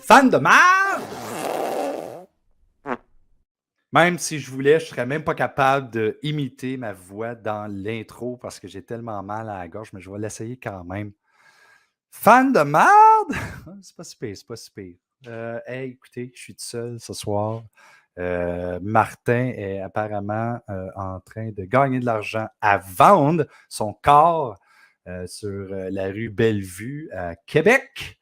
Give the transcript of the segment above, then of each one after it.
Fan de merde! Même si je voulais, je serais même pas capable d'imiter ma voix dans l'intro parce que j'ai tellement mal à la gorge, mais je vais l'essayer quand même. Fan de merde! C'est pas si pire, c'est pas si pire. Hey, écoutez, je suis tout seul ce soir. Martin est apparemment en train de gagner de l'argent à vendre son corps sur la rue Bellevue à Québec.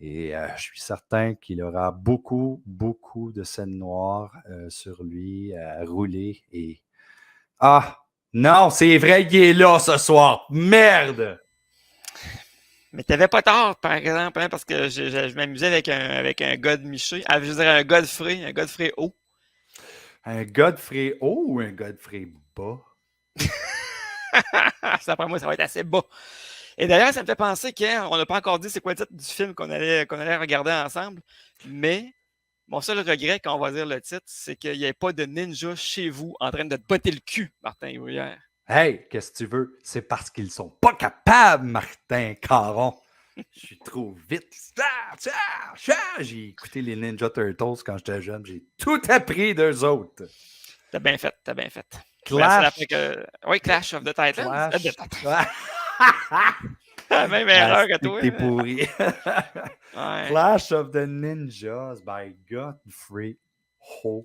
Et je suis certain qu'il aura beaucoup, beaucoup de scènes noires sur lui à rouler. Et ah, non, c'est vrai qu'il est là ce soir. Merde! Mais t'avais pas tort, par exemple, hein, parce que je m'amusais avec un gars de Miché. Ah, je veux dire, un Godfrey haut. Un Godfrey haut ou un Godfrey bas? Ça, après moi, ça va être assez bas. Et d'ailleurs, ça me fait penser qu'on n'a pas encore dit c'est quoi le titre du film qu'on allait regarder ensemble. Mais mon seul regret quand on va dire le titre, c'est qu'il n'y ait pas de ninja chez vous en train de te botter le cul, Martin Bruyère. Hey, qu'est-ce que tu veux? C'est parce qu'ils sont pas capables, Martin Caron. Je suis trop vite. J'ai écouté les Ninja Turtles quand j'étais jeune. J'ai tout appris d'eux autres. T'as bien fait, t'as bien fait. Clash. Oui, Clash of the Titans. Clash. La même erreur que toi. T'es pourri. Ouais. Clash of the Ninjas by Godfrey Ho.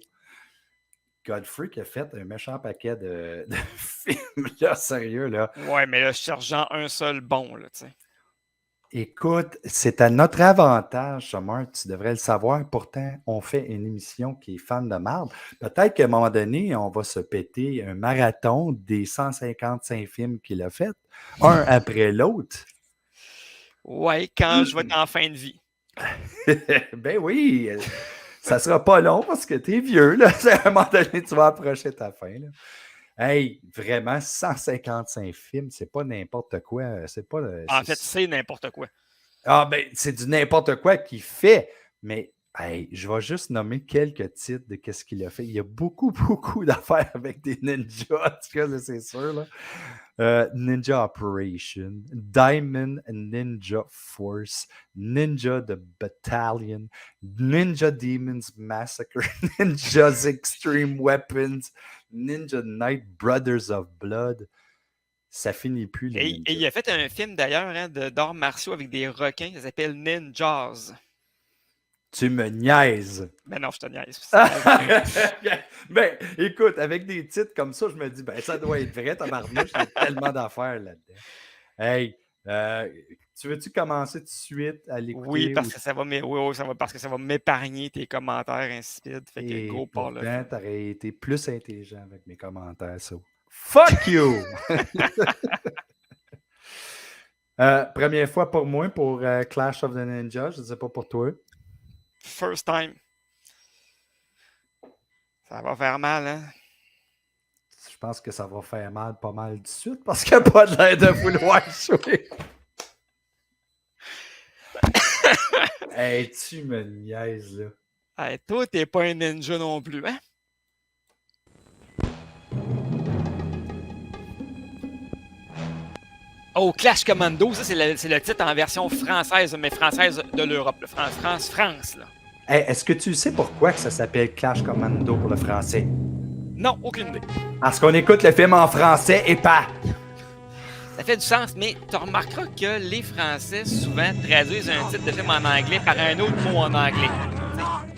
Godfrey qui a fait un méchant paquet de films, là, sérieux, là. Ouais, mais là, cherchant un seul bon, là, tu sais. Écoute, c'est à notre avantage, Summer, tu devrais le savoir. Pourtant, on fait une émission qui est fan de marde. Peut-être qu'à un moment donné, on va se péter un marathon des 155 films qu'il a fait, un après l'autre. Ouais, quand je vais être en fin de vie. Ben oui, ça sera pas long parce que t'es vieux, là. À un moment donné, tu vas approcher ta fin, là. Hey, vraiment, 155 films, c'est pas n'importe quoi. C'est pas. En fait, c'est n'importe quoi. Ah, ben, c'est du n'importe quoi qu'il fait. Mais, hey, je vais juste nommer quelques titres de qu'est-ce qu'il a fait. Il y a beaucoup, beaucoup d'affaires avec des ninjas. En tout cas, là, c'est sûr, là. Ninja Operation, Diamond Ninja Force, Ninja the Battalion, Ninja Demons Massacre, Ninja's Extreme Weapons, Ninja Knight Brothers of Blood. Ça finit plus, les ninjas. Et il a fait un film d'ailleurs hein, d'arts martiaux avec des requins, ça s'appelle Ninjas. Tu me niaises. Ben non, je te niaise. Ben, écoute, avec des titres comme ça, je me dis, ben, ça doit être vrai, tabarnouche, il y a tellement d'affaires là-dedans. Hey, tu veux-tu commencer tout de suite à l'écouter? Oui, parce que ça va m'épargner tes commentaires insipides. Fait que go par le pourtant, t'aurais été plus intelligent avec mes commentaires, ça. Fuck you! Première fois pour moi, pour Clash of the Ninja, je ne sais pas pour toi. First time. Ça va faire mal, hein? Je pense que ça va faire mal pas mal de suite parce qu'il n'y a pas de l'air de vouloir jouer. Hey, tu me niaises, là. Hey, toi, t'es pas un ninja non plus, hein? Oh, Clash Commando, ça, c'est le titre en version française, mais française de l'Europe. France, là. Hey, est-ce que tu sais pourquoi que ça s'appelle Clash Commando pour le français? Non, aucune idée. Parce qu'on écoute le film en français et pas. Ça fait du sens, mais tu remarqueras que les Français souvent traduisent un titre de film en anglais par un autre mot en anglais.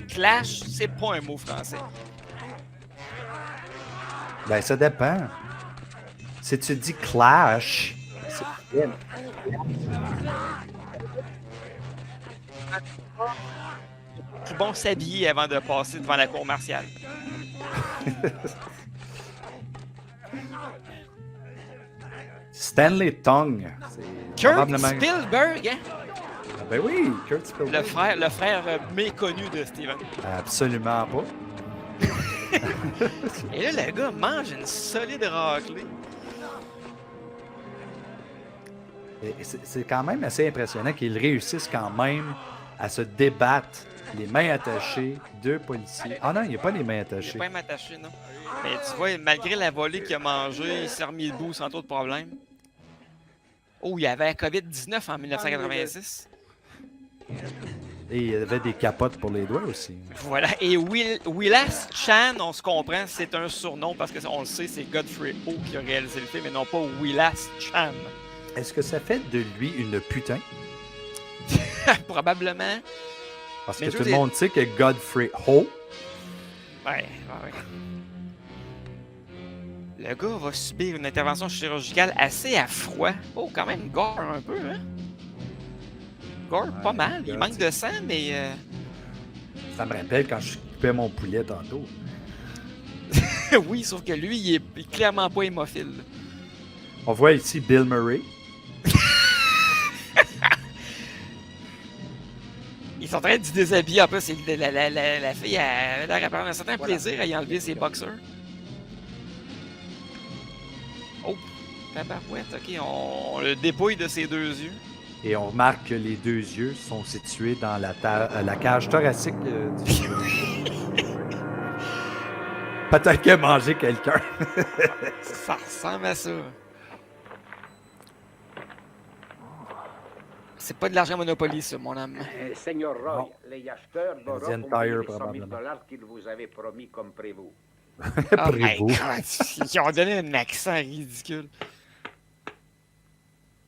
Clash, c'est pas un mot français. Ben, ça dépend. Si tu dis clash, c'est bien. C'est bon s'habiller avant de passer devant la cour martiale. Stanley Tong. Kurt Spielberg, hein? Ah ben oui, Kurt Spielberg. Le frère méconnu de Steven. Absolument pas. Et là, le gars mange une solide raclée. C'est quand même assez impressionnant qu'ils réussissent quand même à se débattre, les mains attachées, deux policiers. Ah non, il n'y a pas les mains attachées. Il n'y a pas les mains attachées, non. Mais tu vois, malgré la volée qu'il a mangée, il s'est remis debout sans trop de problème. Oh, il y avait la COVID-19 en 1986. Et il y avait des capotes pour les doigts aussi. Voilà. Et Willas Chan, on se comprend, c'est un surnom parce qu'on le sait, c'est Godfrey Ho qui a réalisé le film et non pas Willas Chan. Est-ce que ça fait de lui une putain? Probablement. Parce Mais que je tout veux le dire- monde sait que Godfrey Ho, Ouais. Le gars va subir une intervention chirurgicale assez à froid. Oh, quand même, gore un peu, hein? Gore, pas mal. Il manque de sang, mais... ça me rappelle quand je coupais mon poulet tantôt. oui, sauf que lui, il est clairement pas hémophile. On voit ici Bill Murray. Ils sont en train de se déshabiller. En plus, la fille a l'air à prendre un certain plaisir à y enlever ses boxers. Oh, tabarouette, ok, on le dépouille de ses deux yeux. Et on remarque que les deux yeux sont situés dans la cage thoracique du Peut-être qu'il a mangé quelqu'un. Ça ressemble à ça. C'est pas de l'argent Monopoly, ça, mon âme. Seigneur Roy, Non. les acheteurs Canadian d'Europe ont Tire, payé les 100 000 probablement. qu'ils vous avaient promis comme prévu. Oh my Prévost. God, ils ont donné un accent ridicule.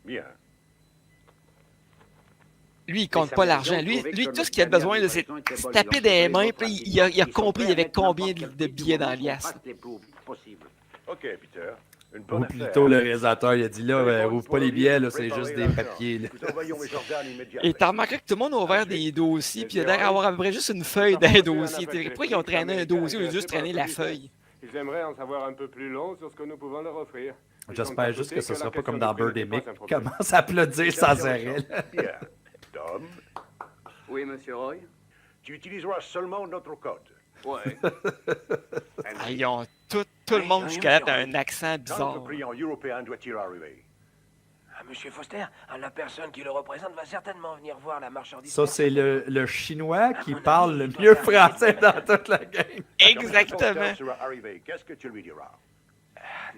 Bien. Lui, il compte pas l'argent. Lui, tout ce qu'il a besoin, là, c'est se taper des mains, puis il a compris il y avait combien de billets dans l'IAS. Ok, Peter. Une Ou bonne plutôt le réalisateur, il a dit là, ouvre pas les billets, là, c'est juste des papiers. Là. Nous envoyons les organes immédiatement. Et t'as remarqué que tout le monde a ouvert des dossiers, puis il a l'air d'avoir à peu près juste une feuille d'un dossier. Pourquoi ils ont traîné un dossier au lieu de juste traîner la feuille? Ils aimeraient en savoir un peu plus long sur ce que nous pouvons leur offrir. J'espère juste que ce sera pas comme dans Birdemic, Mick. qui commence à applaudir sans arrêt. là. Bien. Tom, Oui, monsieur Roy? tu utiliseras seulement notre code. Ouais. Ah, ils ont tout le monde jusqu'à là a un accent Quand bizarre. le client européen doit-il arriver? Ah, monsieur Foster, la personne qui le représente va certainement venir voir la marchandise. Ça, c'est le chinois qui parle le mieux français dans toute la game. Quand Exactement. ton sera arrivé, qu'est-ce que tu lui diras?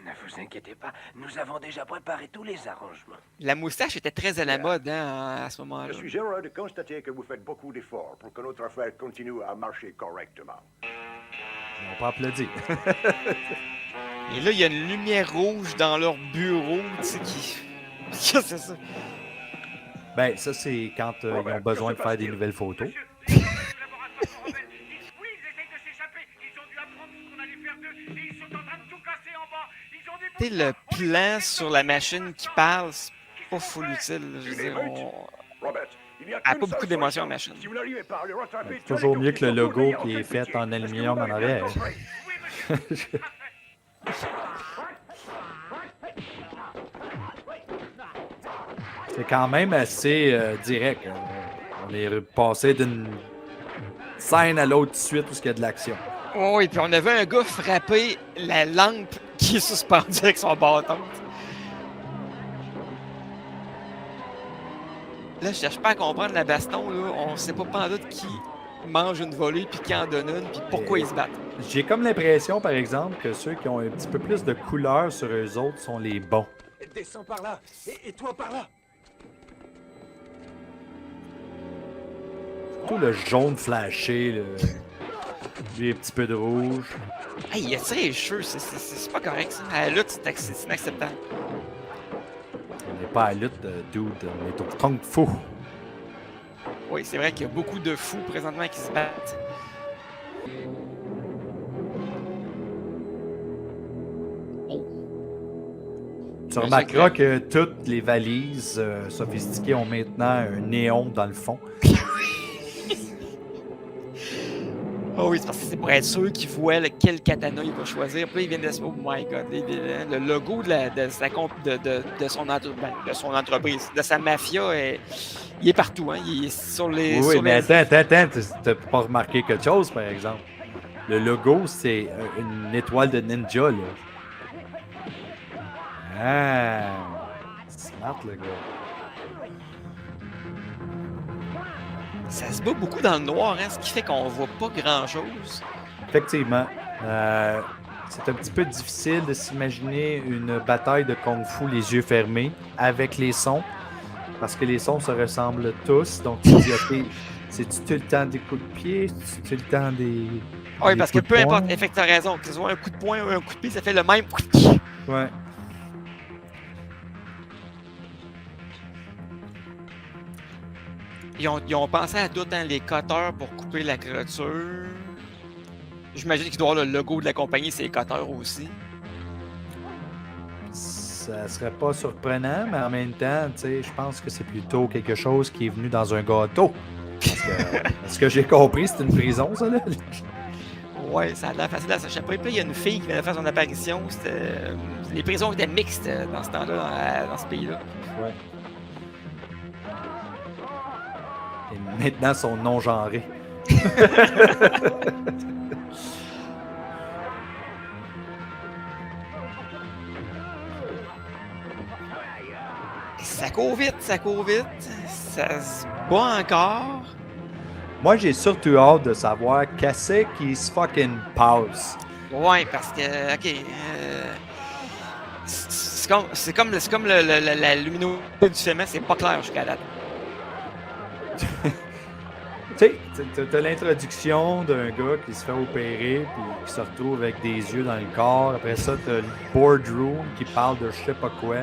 Ne vous inquiétez pas, nous avons déjà préparé tous les arrangements. La moustache était très à la mode à ce Je moment-là. suis heureux de constater que vous faites beaucoup d'efforts pour que notre affaire continue à marcher correctement. Ils n'ont pas applaudi. Et là, il y a une lumière rouge dans leur bureau, tu sais, qui... Qu'est-ce que c'est ça? Ben, ça, c'est quand ils ont besoin de faire des nouvelles photos. Oui, ils essayent de s'échapper. Ils ont dû apprendre ce qu'on allait faire d'eux. Et ils sont en train de tout casser en bas. Ils ont des Tu sais, le plan sur la machine qui parle, c'est pas full utile. Je veux dire, Robert, il y a Elle a qu'une pas seule beaucoup d'émotion, solution. machine. Si vous n'arrivez pas à le rattraper, C'est toujours mieux que le logo qui est fait en aluminium en arrière. C'est quand même assez direct. On est passé d'une scène à l'autre tout de suite où il y a de l'action. Oh, et puis on avait un gars frapper la lampe qui est suspendue avec son bâton. Là, je cherche pas à comprendre la baston, là. On sait pas pantoute qui mange une volée, puis qui en donne une, puis pourquoi ils se battent. J'ai comme l'impression, par exemple, que ceux qui ont un petit peu plus de couleur sur eux autres sont les bons. Descends par là, et toi par là. Surtout le jaune flashé, là. Lui, un petit peu de rouge. Hey, il a tiré les cheveux, c'est pas correct, ça. À la lutte, c'est inacceptable. On n'est pas à la lutte, dude. On est au Kung Fu. Oui, c'est vrai qu'il y a beaucoup de fous présentement qui se battent. Tu remarqueras que toutes les valises sophistiquées ont maintenant un néon dans le fond. Oh oui, c'est parce que c'est pour être sûr qu'il voit quel katana il va choisir. Puis là, il vient de se... Oh my God. Le logo de son entreprise, de sa mafia, il est partout. Hein? Il est sur les... Oui, sur mais les... attends, t'as pas remarqué quelque chose, par exemple. Le logo, c'est une étoile de ninja, là. Ah, smart, le gars. Ça se bat beaucoup dans le noir, hein, ce qui fait qu'on voit pas grand-chose. Effectivement. C'est un petit peu difficile de s'imaginer une bataille de kung-fu les yeux fermés avec les sons, parce que les sons se ressemblent tous. Donc, tu dis, OK, C'est-tu tout le temps des coups de pied? C'est-tu tout le temps des. Oui, des parce que coups de peu importe, poing? effectivement, t'as raison, que ce soit un coup de poing ou un coup de pied, ça fait le même coup de pied. Ouais. Ils ont pensé à tout, hein, les cutters pour couper la clôture. J'imagine qu'il doit y avoir le logo de la compagnie, c'est les cutters aussi. Ça serait pas surprenant, mais en même temps, tu sais, je pense que c'est plutôt quelque chose qui est venu dans un gâteau. Parce que, ce que j'ai compris, c'est une prison, ça, là. Ouais, ça a l'air facile à s'échapper. Puis là, il y a une fille qui vient de faire son apparition. Les prisons étaient mixtes dans ce temps-là, dans ce pays-là. Ouais. Et maintenant, sont non-genrés. Ça court vite, ça court vite. Ça se bat encore. Moi, j'ai surtout hâte de savoir qu'est-ce qui se fucking passe. Ouais, parce que, ok. C'est comme la luminosité du film, c'est pas clair jusqu'à date. Tu sais, t'as l'introduction d'un gars qui se fait opérer puis qui se retrouve avec des yeux dans le corps. Après ça, t'as le boardroom qui parle de je sais pas quoi.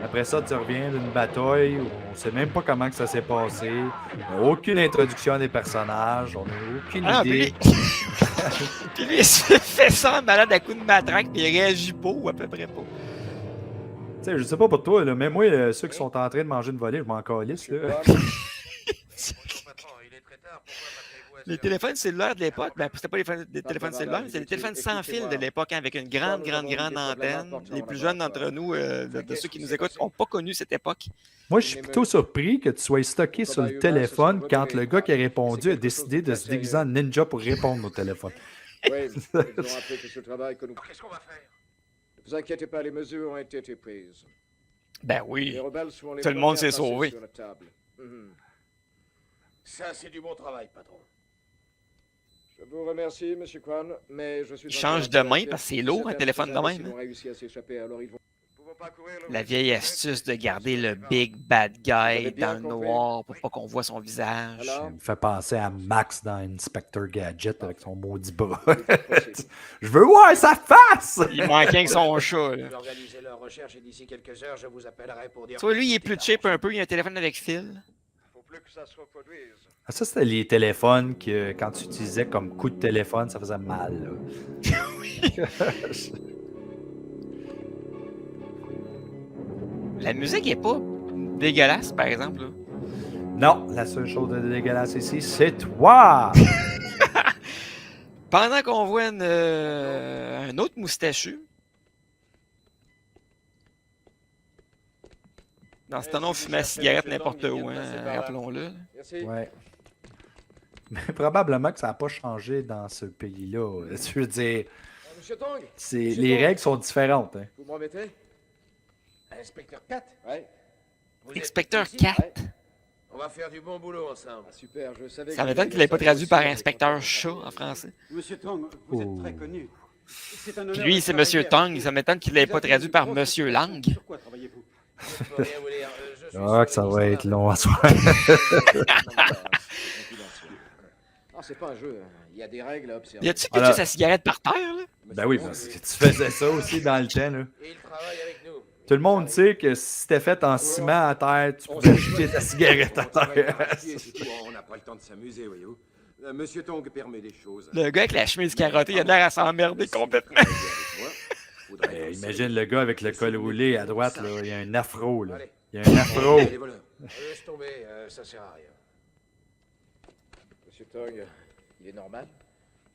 Après ça, tu reviens d'une bataille où on sait même pas comment que ça s'est passé. On n'a aucune introduction des personnages. On n'a aucune idée. Puis lui, il se fait ça en malade à coups de matraque puis il réagit pas ou à peu près pas. Tu sais, je sais pas pour toi, là, mais moi, ceux qui sont en train de manger une volée, je m'en calisse, là. Les téléphones cellulaires de l'époque, ben, c'était pas des téléphones cellulaires, c'était des téléphones sans fil de l'époque, hein, avec une grande antenne. Les plus jeunes d'entre nous, de ceux qui nous écoutent, n'ont pas connu cette époque. Moi, je suis plutôt surpris que tu sois stocké sur le téléphone quand le gars qui a répondu a décidé de se déguiser en ninja pour répondre au téléphone. Oui, ils ont appris que ce travail que nous... Qu'est-ce qu'on va faire? Ne vous inquiétez pas, les mesures ont été prises. Ben oui. Les rebelles seront les Tout le monde premiers à s'est passer sauvé. sur la table. Ça, c'est du bon travail, patron. Je vous remercie, Monsieur Kwan, mais je suis... Il change de main parce que c'est lourd, un téléphone de même. Ils ont réussi à s'échapper, alors ils vont... Nous pouvons pas courir le La risque vieille de astuce de garder le big bad guy dans le noir pour pas qu'on voit son visage. Ça me fait penser à Max dans Inspector Gadget avec son maudit bras. Je veux voir sa face! Il manquait que son chat, là. Organisez leur recherche et d'ici quelques heures, je vous appellerai pour dire... Tu vois, lui, il est plus cheap un peu, il a un téléphone avec fil. Faut plus que ça se reproduise. Ah, ça, c'était les téléphones que quand tu utilisais comme coup de téléphone, ça faisait mal. Là. La musique est pas dégueulasse, par exemple. Là. Non, la seule chose de dégueulasse ici, c'est toi! Pendant qu'on voit un autre moustachu. Dans ce temps-là, on fumait la cigarette n'importe où, hein, rappelons-le. Merci. Ouais. Mais probablement que ça n'a pas changé dans ce pays-là. Tu veux dire, Monsieur Tong, les règles sont différentes. Hein. vous me remettez? Inspecteur 4, Ouais. vous êtes Inspecteur ici? 4. On va faire du bon boulot ensemble. Ah, super, je savais... Ça m'étonne qu'il n'ait pas traduit par inspecteur chat en français. Monsieur Tong, vous êtes très connu. C'est un honneur Puis lui, de c'est travailler Monsieur avec Tong. vous. Ça m'étonne qu'il l'ait pas traduit par Monsieur Lang. Sur quoi travaillez-vous? Je peux rien vous dire. Je suis Ah, que ça va être long à soir. Ah, c'est pas un jeu, hein. Il y a des règles à observer. Y a-tu Alors- pitché sa cigarette par terre, là? Ben oui, parce que tu faisais ça aussi dans le temps. Là. Et il travaille avec nous. Tout le monde sait que si c'était fait en ciment à terre, tu pouvais jeter ta cigarette à terre. On n'a pas le temps de s'amuser, voyez-vous. Monsieur Tong permet des choses. Le gars avec la chemise carottée, il a l'air à s'emmerder complètement. Imagine le gars avec le col roulé à droite, là, il y a un afro. Là. Il y a un afro. Laisse tomber, ça sert à rien. Monsieur Tong, il est normal?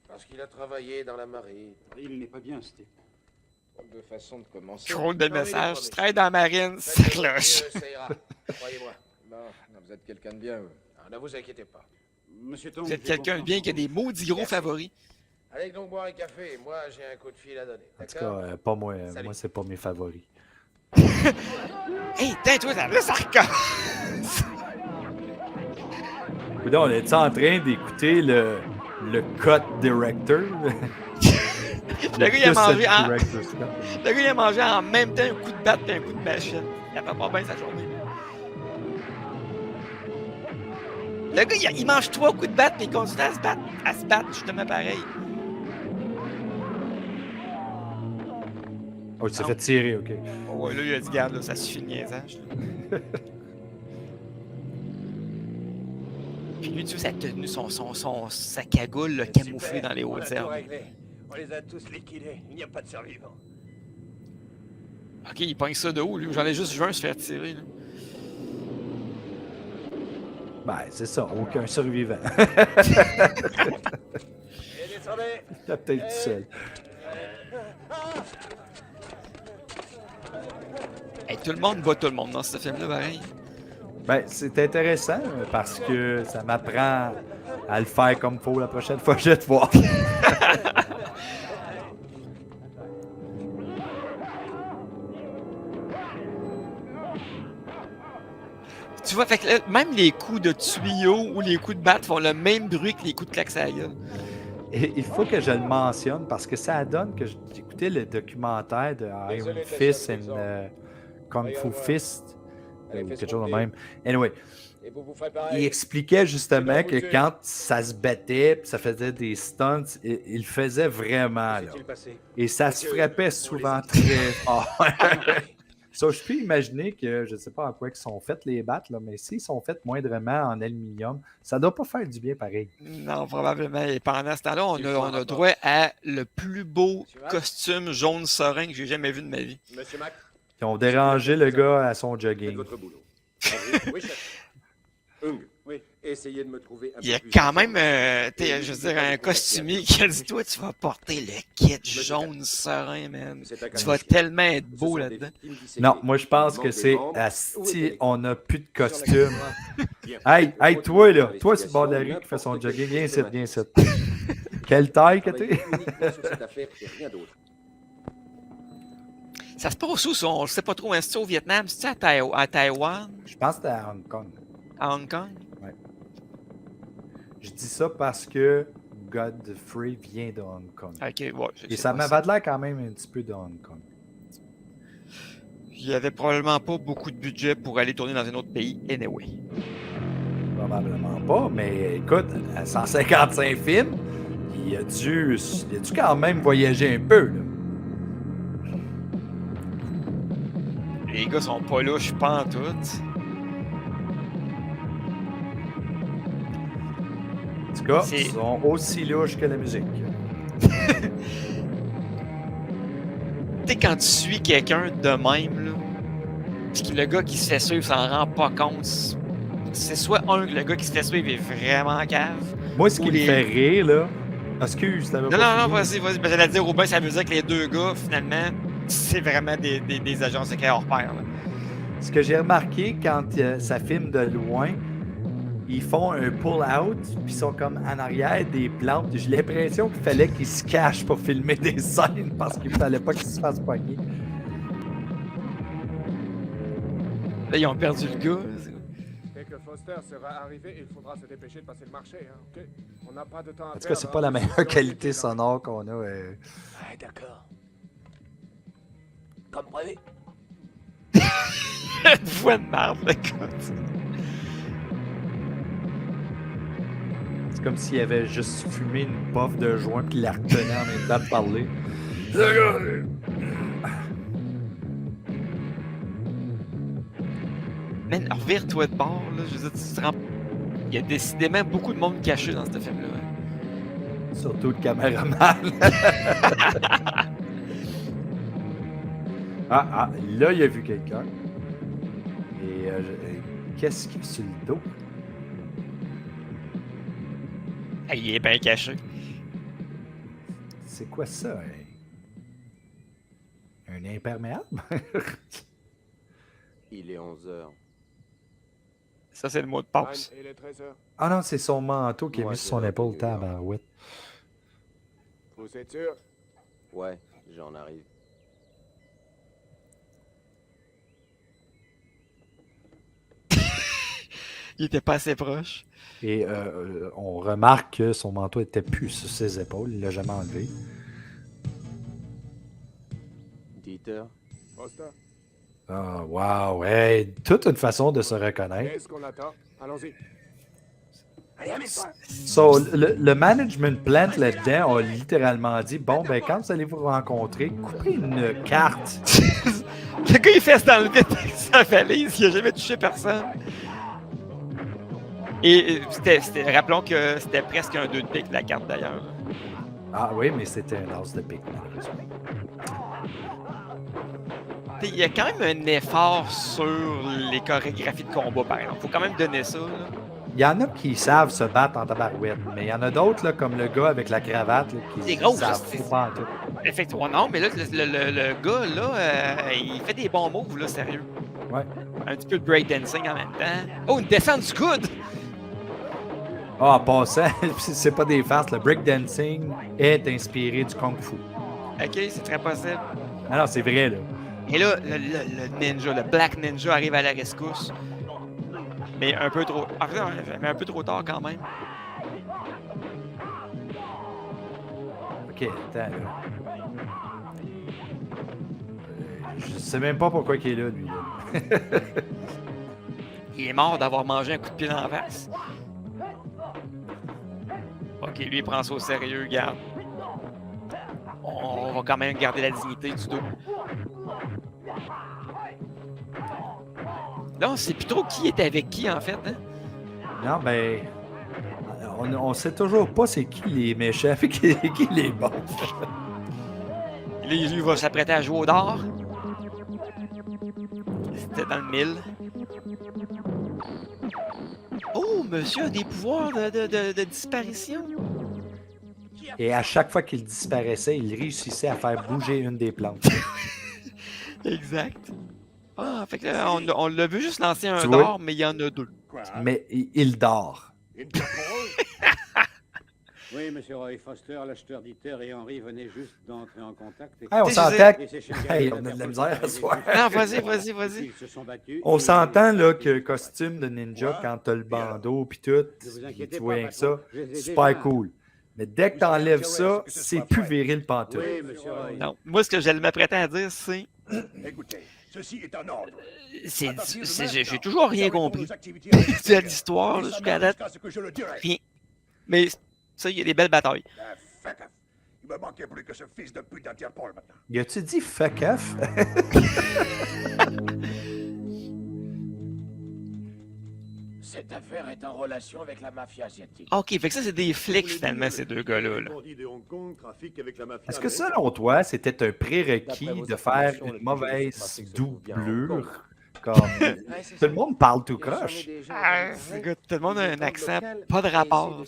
Parce qu'il a travaillé dans la marine. Il n'est pas bien, Steve. De façon de commencer. Trop de messages. Tu travailles dans la marine, ça cloche. Ça ira, croyez-moi. Bon, vous êtes quelqu'un de bien, vous. Ah, ne vous inquiétez pas. Monsieur Tong, Vous êtes j'ai quelqu'un de bien qui a des maudits gros favoris. Allez donc boire un café. Moi, j'ai un coup de fil à donner. En tout D'accord? cas, pas moi. Salut. Moi, c'est pas mes favoris. Hey, tais-toi, ça recommence. Coudonc, on est en train d'écouter le cut director? Le gars, il a mangé en... Director Scott. Le gars, il a mangé en même temps un coup de batte et un coup de machette. Il a fait pas bien sa journée. Le gars, il mange 3 coups de batte, mais il continue à se battre justement pareil. Oh, il s'est fait tirer, ok. Oh, ouais, là, il a dit, garde, là, ça suffit le niaisage. Là. Puis lui, tu vois, sa tenue, sa cagoule, là, camouflée dans les On a hautes tout herbes. réglé. On les a tous liquidés. Il n'y a pas de survivants. Ok, il pogne ça de haut, lui. J'en ai juste vu un se faire tirer, là. Ben, c'est ça, aucun survivant. Et descendez. Il a peut-être tout seul. Hey, tout le monde bat tout le monde dans ce film-là, pareil. Ben, c'est intéressant parce que ça m'apprend à le faire comme il faut la prochaine fois que je vais te voir. Tu vois, fait que là, même les coups de tuyau ou les coups de batte font le même bruit que les coups de claque à la gueule. Et il faut que je le mentionne parce que ça donne que j'écoutais le documentaire de Iron Désolé, Fist Tessa, and Kung Fu Fist Allez, ou fais quelque son chose de pied. même. Anyway, Et vous ferez il pareil. expliquait justement C'est que bon, quand ça se battait puis ça faisait des stunts, il le faisait vraiment. Là. Qu'est-il passé? Et ça se Monsieur, frappait on souvent les a- très fort. Ça, je peux imaginer que, je ne sais pas en quoi ils sont faites les battes, là, mais s'ils sont faits moindrement en aluminium, ça ne doit pas faire du bien pareil. Non, probablement. Et pendant ce temps-là, Il faut on un a rapport. droit à le plus beau Monsieur Mac? costume jaune serein que j'ai jamais vu de ma vie. Monsieur Mac, Ils ont dérangé le gars à son Faites jogging. votre boulot. oui, chef. Hung, oui, essayez de me trouver un Il y a peu plus quand de même, gens. je veux dire, un costumier qui a dit, toi, tu vas porter le kit jaune serein, man. C'est un Tu vas cas tellement être Ce beau sont là-dedans. des victimes disséquées. Non, moi je pense Il que manque des c'est membres. Asti, on n'a plus de costume. Bien. Hey, Continuez toi là, dans toi sur le bord de la rue l'investigation, qui fait son n'importe jogging, quelle viens ici, chose viens ici. thématique. Quelle taille que Travaillez t'es? uniquement sur cette affaire et rien d'autre. Ça se passe où, ça? On ne sait pas trop. Est-ce que c'est au Vietnam? C'est-tu à Taïwan? Je pense que c'était à Hong Kong. À Hong Kong? Je dis ça parce que Godfrey vient de Hong Kong. Ok, ouais. Et ça m'avait l'air quand même un petit peu de Hong Kong. Il y avait probablement pas beaucoup de budget pour aller tourner dans un autre pays, anyway. Probablement pas, mais écoute, à 155 films, il a dû quand même voyager un peu. Là. Les gars sont pas louches, pas en tout. En tout cas, C'est- ils sont aussi louches que la musique. Tu sais, quand tu suis quelqu'un de même, là, pis que le gars qui se fait suivre s'en rend pas compte, c'est soit le gars qui se fait suivre est vraiment cave. Moi, ce Ou qui les- me fait rire, là. Excuse, t'avais Non, pas non, non, fini? vas-y. Ben, j'allais dire, Robin, ça veut dire que les deux gars, finalement, c'est vraiment des agents secrets hors pair. Là. Ce que j'ai remarqué quand ça filme de loin, ils font un pull-out, puis ils sont comme en arrière des plantes. J'ai l'impression qu'il fallait qu'ils se cachent pour filmer des scènes parce qu'il fallait pas qu'ils se fassent pogner. Là, ils ont perdu le gars. Dès que Foster sera arrivé, il faudra se dépêcher de passer le marché, hein, ok? On n'a pas de temps à En tout cas, perdre, c'est pas la hein. meilleure qualité Dans- sonore qu'on a. Ouais, d'accord. Comme prévu. Une voix de merde, le gars. C'est comme s'il avait juste fumé une puff de joint puis il la retenait en même temps de parler. Man, revire-toi de bord, là. Je veux dire, tu te rends... Il y a décidément beaucoup de monde caché dans ce film-là. Hein. Surtout le caméraman. Là, il a vu quelqu'un. Et qu'est-ce qu'il y a sur le dos? Hey, il est bien caché. C'est quoi ça? Un imperméable? Il est 11h. Ça, c'est le mot de passe. Anne, il est 13h. Ah non, c'est son manteau qui a Moi, mis sur j'ai son l'heure épaule, de New York. tabarouette. Vous êtes sûr? Ouais, j'en arrive. Il était pas assez proche. Et on remarque que son manteau était plus sur ses épaules. Il l'a jamais enlevé. Dieter, Foster, Ah, wow, hey, toute une façon de se reconnaître. qu'est-ce qu'on attend? Allons-y. Allez, amène-toi. So, le management plant là-dedans a littéralement dit bon, ben, quand vous allez vous rencontrer, coupez une carte. Le gars, il fait dans le vide avec sa valise, il a jamais touché personne. Et rappelons que c'était presque un 2 de pique, la carte d'ailleurs. Ah oui, mais c'était un as de pique, malheureusement. Il y a quand même un effort sur les chorégraphies de combat, par exemple. Faut quand même donner ça. Là. Il y en a qui savent se battre en tabarouette, mais il y en a d'autres, là, comme le gars avec la cravate, là, qui C'est gros, savent c'est- pas en tout. Effectivement, non, mais là, le gars, là, il fait des bons moves, là, sérieux. Ouais. Un petit peu de breakdancing en même temps. Oh, une descente du coude! Ah, en passant, c'est pas des farces, le breakdancing est inspiré du kung-fu. Ok, c'est très possible. Ah non, c'est vrai, là. Et là, le ninja, le Black Ninja arrive à la rescousse. Mais un peu trop. Ah, non, mais un peu trop tard quand même. Ok, attends, là. Je sais même pas pourquoi il est là, lui. Là. Il est mort d'avoir mangé un coup de pied dans la face. Ok, lui, il prend ça au sérieux, garde. On va quand même garder la dignité du dos. Là, on sait plus trop qui est avec qui, en fait. Hein? Non, ben. On sait toujours pas c'est qui les méchants et qui les bons. Là, lui va s'apprêter à jouer au dard. C'était dans le 1000. Oh, monsieur a des pouvoirs de disparition. Et à chaque fois qu'il disparaissait, il réussissait à faire bouger une des plantes. Exact. Ah, fait que là, on l'a vu juste lancer un Tu vois? dard, mais il y en a deux. Mais il dort. Oui, monsieur Roy Foster, l'acheteur d'Iter et Henry venaient juste d'entrer en contact. Et... Hey, on Tu sais, s'entend. Et ces Hey, on a de la misère à soir. Non, vas-y. Ils se sont battus. On et- s'entend là que le costume de ninja, Ouais. quand t'as le bandeau pis tout, Ne vous pis inquiétez tu vois pas, rien que ça, patron. Je les ai super déjà. cool. Mais dès que t'enlèves ça, c'est plus viril pantoute. Oui, monsieur Roy. Non, moi, ce que j'allais m'apprêter à dire, c'est. Écoutez, ceci est un ordre. J'ai toujours rien compris. C'est de l'histoire, là, jusqu'à date. Jusqu'à ce que je le dirai. Rien. Mais ça, il y a des belles batailles. Ah, fuck off. Il me manquait plus que ce fils de pute d'Interpol maintenant. Y a-tu dit fuck off? Cette affaire est en relation avec la mafia asiatique. Ok, fait que ça, c'est des flics, finalement, ces deux gars-là. Là. Est-ce que selon toi, c'était un prérequis de faire une mauvaise doublure? Comme tout le monde parle tout croche. Ah, écoute, tout le monde a un accent, pas de rapport.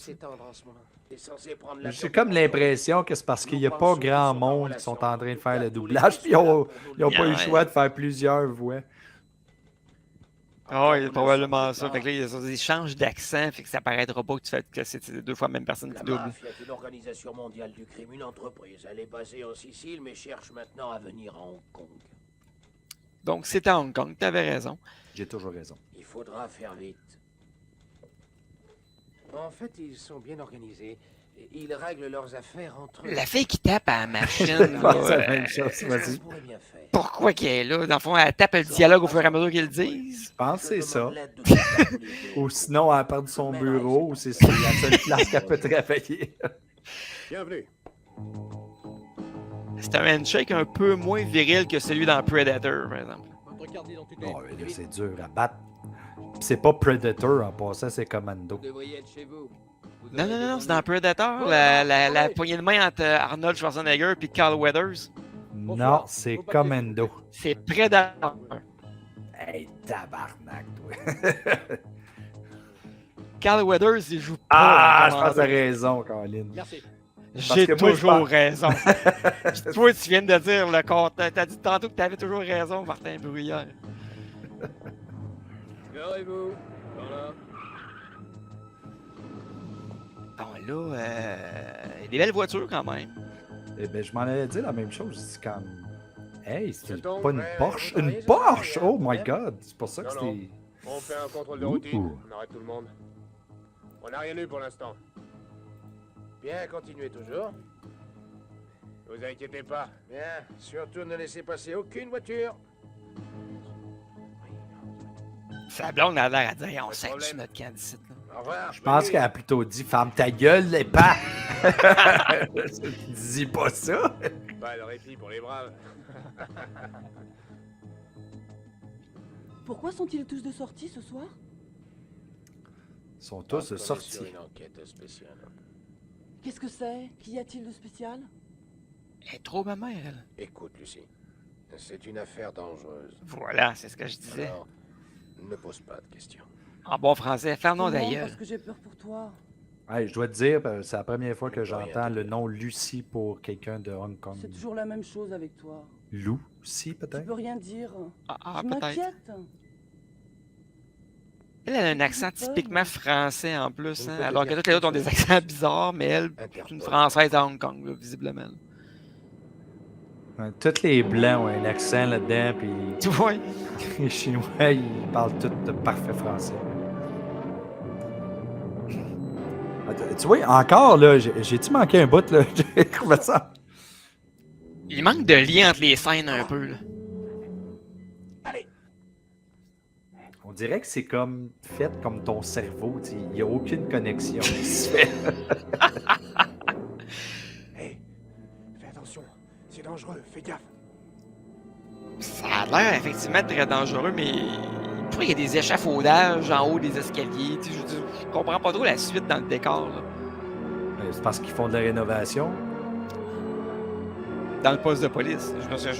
J'ai comme l'impression que c'est parce qu'il n'y a pas grand monde qui sont en train de faire le doublage, puis ils n'ont pas eu le choix de faire plusieurs voix. Ah, il y a probablement ça. Fait que là, il y a des échanges d'accent, fait que ça paraîtra pas que tu fais que c'est deux fois la même personne qui La double. mafia est une organisation mondiale du crime, une entreprise. Elle est basée en Sicile, mais cherche maintenant à venir à Hong Kong. Donc, c'était à Hong Kong, t'avais raison. J'ai toujours raison. Il faudra faire vite. En fait, ils sont bien organisés. Ils règlent leurs affaires entre eux. La fille qui tape à la machine, C'est la là, même chose, Ça vas-y. se pourrait bien faire. pourquoi qu'elle est là? Dans le fond, elle tape le dialogue au fur et à mesure qu'ils le disent. Je pense que c'est ça. demande l'aide de quelqu'un pour l'aider. Ou sinon, elle a perdu son bureau, ou c'est la seule place qu'elle peut travailler. Bienvenue. C'est un handshake un peu moins viril que celui dans Predator, par exemple. Votre carte d'identité. Oh, mais là, c'est dur à battre. Puis c'est pas Predator en passant, c'est Commando. Vous devriez être chez vous. Vous Non, aurez non, non, des c'est dans Predator, la poignée de main entre Arnold Schwarzenegger et Carl Weathers. Non, c'est Commando. C'est Predator. Hey, tabarnak, toi. Carl Weathers, il joue pas. Ah, le je pense que t'as commandant. raison, Colin. Merci. J'ai que moi, je toujours pense- raison. Puis toi, tu viens de dire le contraire. T'as dit tantôt que t'avais toujours raison, Martin Bruyère. Garez-vous. Voilà. Bon, là, il y a des belles voitures quand même. Eh ben, je m'en allais dire la même chose. C'est comme. Hey, c'est C'est donc pas une prêt à Porsche. vous Une nettoyer, Porsche! ça, Oh my hein? god! C'est pour ça que Non, c'était. On fait un contrôle de Ouh. routine. On arrête tout le monde. On n'a rien eu pour l'instant. Bien, continuez toujours. Ne vous inquiétez pas. Bien, surtout ne laissez passer aucune voiture. Sa blonde a l'air à dire on Pas de sac problème. notre camp d'ici. Là. Au revoir. Je pense qu'elle a plutôt dit « Ferme ta gueule, les pas! » Dis pas ça! Pas le répit pour les braves. Pourquoi sont-ils tous de sortie ce soir? Ils sont On tous est sortis. sur une enquête spéciale. Qu'est-ce que c'est? Qu'y a-t-il de spécial? Elle est trop ma mère, elle. Écoute, Lucie, c'est une affaire dangereuse. Voilà, c'est ce que je disais. Alors, ne pose pas de questions. En bon français, faire non Non, d'ailleurs. parce que j'ai peur pour toi. Hey, je dois te dire, c'est la première fois que Je peux rien j'entends te le dire. nom Lucie pour quelqu'un de Hong Kong. C'est toujours la même chose avec toi. Lucie, Tu peut-être? peux rien dire. Ah, Je peut-être. m'inquiète. Elle a un accent typiquement français en plus, hein, alors que toutes les autres ont des accents bizarres, mais elle, c'est une française à Hong Kong, là, visiblement. Ouais, tous les Blancs ont un accent là-dedans, puis Tu vois? les Chinois, ils parlent tous de parfait français. Tu vois, encore, là, j'ai-tu manqué un bout, là? J'ai trouvé ça. Il manque de lien entre les scènes un peu, là. On dirait que c'est comme fait comme ton cerveau, il n'y a aucune connexion qui se fait. Hey, fais attention. C'est dangereux. Fais gaffe. Ça a l'air effectivement très dangereux, mais pourquoi il y a des échafaudages en haut des escaliers? Tu sais, je comprends pas trop la suite dans le décor, là. C'est parce qu'ils font de la rénovation. Dans le poste de police.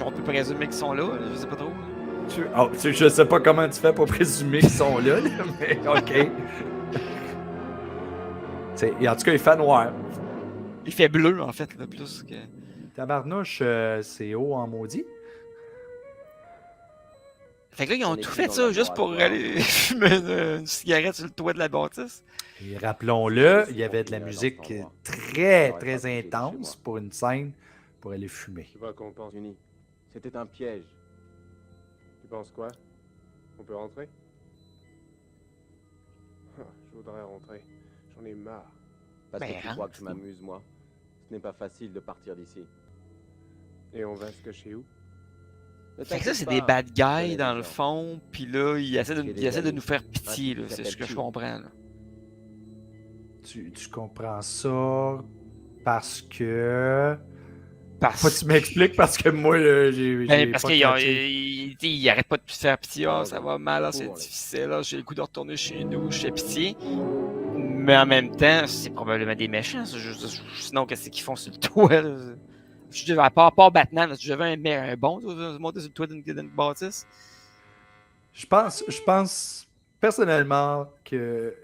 On peut présumer qu'ils sont là, je sais pas trop. Je sais pas comment tu fais pour présumer qu'ils sont là, mais OK. En tout cas, il fait noir. Il fait bleu, en fait, là, plus que... Tabarnouche, c'est haut en maudit. Fait que là, ils ont tout fait ça juste pour aller fumer une cigarette sur le toit de la bâtisse. Et rappelons-le, il y avait de la musique très, très intense pour une scène pour aller fumer. Tu vois qu'on pense Unis. C'était un piège. Tu penses quoi? On peut rentrer? Ah, je voudrais rentrer. J'en ai marre. Parce Ben, que tu crois que je m'amuse, moi. Ce n'est pas facile de partir d'ici. Et on va se cacher où? Ne Fait que ça, t'inquiète c'est pas, des bad je guys connais dans des le gens. fond, pis là, ils essaient J'ai des de amis. nous faire pitié, Un là. qui C'est ce que je s'appelle comprends, là. Tu comprends ça parce que... Parce, Faut que tu m'expliques parce que moi, j'ai parce pas qu'ils catché. ils arrêtent pas de te faire pitié. Ah, Ah, ça ouais. va mal, ah, c'est Ouais. difficile, là, j'ai le goût de retourner chez nous, je fais pitié. Mais en même temps, c'est probablement des méchants. Ça. Sinon, qu'est-ce qu'ils font sur le toit? Là? À part Batman, là, si j'avais un bon de monter sur le toit d'une bâtisse. Je pense personnellement que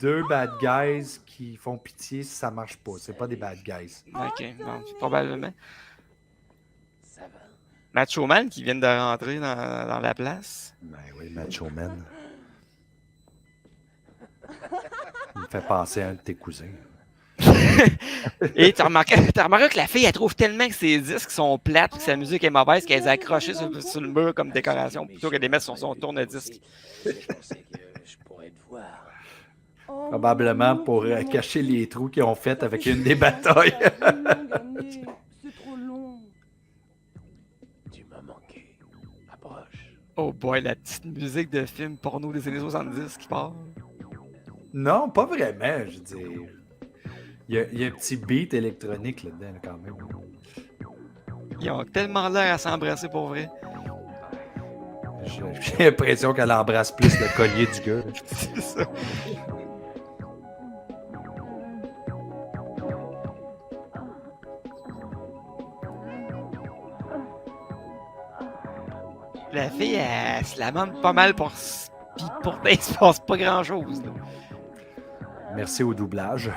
deux bad guys qui font pitié, ça marche pas. C'est pas des bad guys. Ok, bon, probablement. Ça va. Macho Man qui vient de rentrer dans la place. Ben oui, Macho Man. Il me fait penser à un de tes cousins. Et t'as remarqué que la fille, elle trouve tellement que ses disques sont plates et que sa musique est mauvaise qu'elle les a accrochés sur le mur comme décoration plutôt que de les mettre sur son tourne-disque. Je pensais que je pourrais te voir. Oh, Probablement non, pour non. cacher les trous qu'ils ont fait Ça avec fait une des chier, batailles. c'est une longue année. C'est trop long. Tu m'as manqué. Approche. Oh boy, la petite musique de film porno des années 70 qui part. Non, pas vraiment, je veux dire. Il y a un petit beat électronique là-dedans, là, quand même. Ils ont tellement l'air à s'embrasser pour vrai. J'ai l'impression qu'elle embrasse plus le collier du gars. Là. C'est ça. La fille, elle se lamente pas mal pour... Puis pourtant, il se passe pas grand-chose. là. Merci au doublage.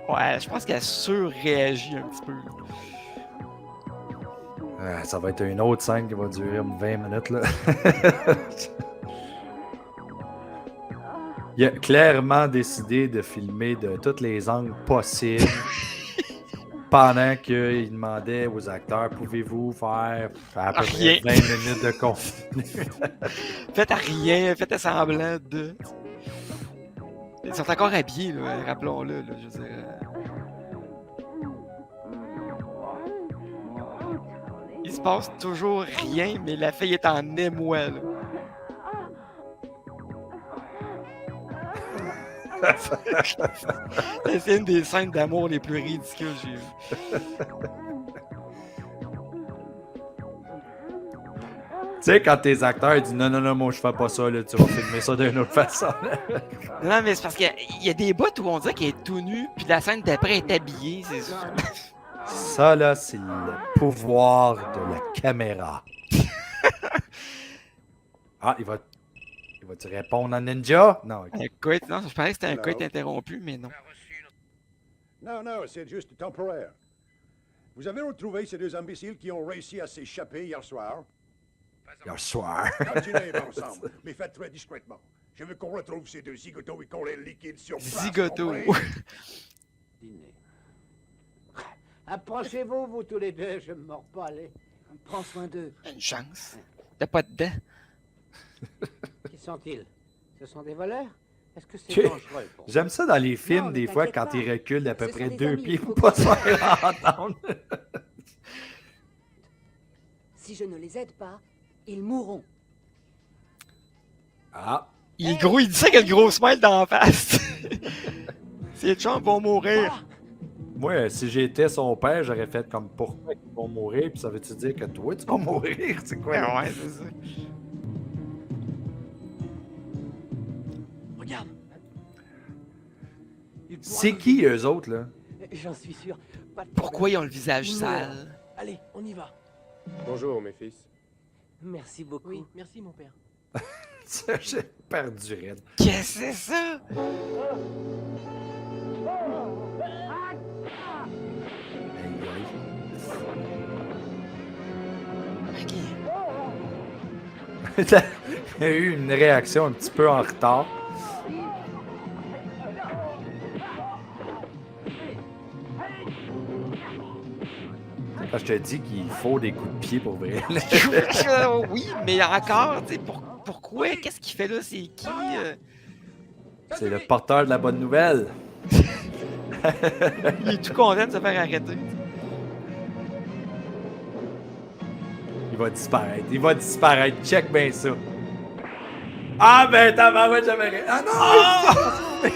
Ouais, je pense qu'elle surréagit un petit peu. Ça va être une autre scène qui va durer 20 minutes. Là. Il a clairement décidé de filmer de tous les angles possibles pendant qu'il demandait aux acteurs pouvez-vous faire à peu Rien. près 20 minutes de contenu. Faites à rien, faites à semblant de... Ils sont encore habillés, là, rappelons-le. Là, je veux dire, Il se passe toujours rien, mais la fille est en émoi. Là. C'est une des scènes d'amour les plus ridicules que j'ai vues. Tu sais, quand tes acteurs disent non, non, non, moi je fais pas ça, là, tu vas filmer ça d'une autre façon. Non, mais c'est parce qu'il y a des bouts où on dirait qu'il est tout nu, puis la scène d'après est habillée. C'est ça. Ça, là, c'est le pouvoir de la caméra. Ah, il va-tu répondre en ninja? Non, ok. Un coït, non, je pensais que c'était un coït interrompu, mais non. Non, non, c'est juste temporaire. Vous avez retrouvé ces deux imbéciles qui ont réussi à s'échapper hier soir? Hier soir. Continuez ensemble, mais faites très discrètement. Je veux qu'on retrouve ces deux zigotos et qu'on les liquide sur place. Zigoto. compris? Dîner. Approchez-vous, vous tous les deux, je me mords pas, allez. Prends soin d'eux. Une chance. T'as pas de dents. Qui sont-ils? Ce sont des voleurs? Est-ce que c'est Que- dangereux pour vous? J'aime ça dans les films, Non, des mais fois, t'inquiète quand pas. ils reculent d'à peu Ce sont près des 2 amis, pieds il faut pour pas que- se faire entendre. Si je ne les aide pas, ils mourront. Ah, Il est gros, il dit ça qu'il a le gros smile d'en face. Ces gens vont mourir. moi, si j'étais son père, j'aurais fait comme pourquoi ils vont mourir, puis ça veut-tu dire que toi, tu vas mourir? C'est quoi? là? Ouais, c'est ça. Regarde. C'est qui, eux autres, là? J'en suis sûr. Pas de Pourquoi problème. ils ont le visage Non. sale? Allez, on y va. Bonjour, mes fils. Merci beaucoup. Oui, merci, mon père. Ça, j'ai perdu raide. Qu'est-ce que c'est ça? Ok. Il y a eu une réaction un petit peu en retard. Quand je te dis qu'il faut des coups de pied pour vrai. là. Oui, mais encore, tu sais, pourquoi? Qu'est-ce qu'il fait là? C'est qui? C'est le porteur de la bonne nouvelle. Il est tout content de se faire arrêter. Il va disparaître. Il va disparaître. Check bien ça. Ah ben tabarouette, j'avais... Ah non!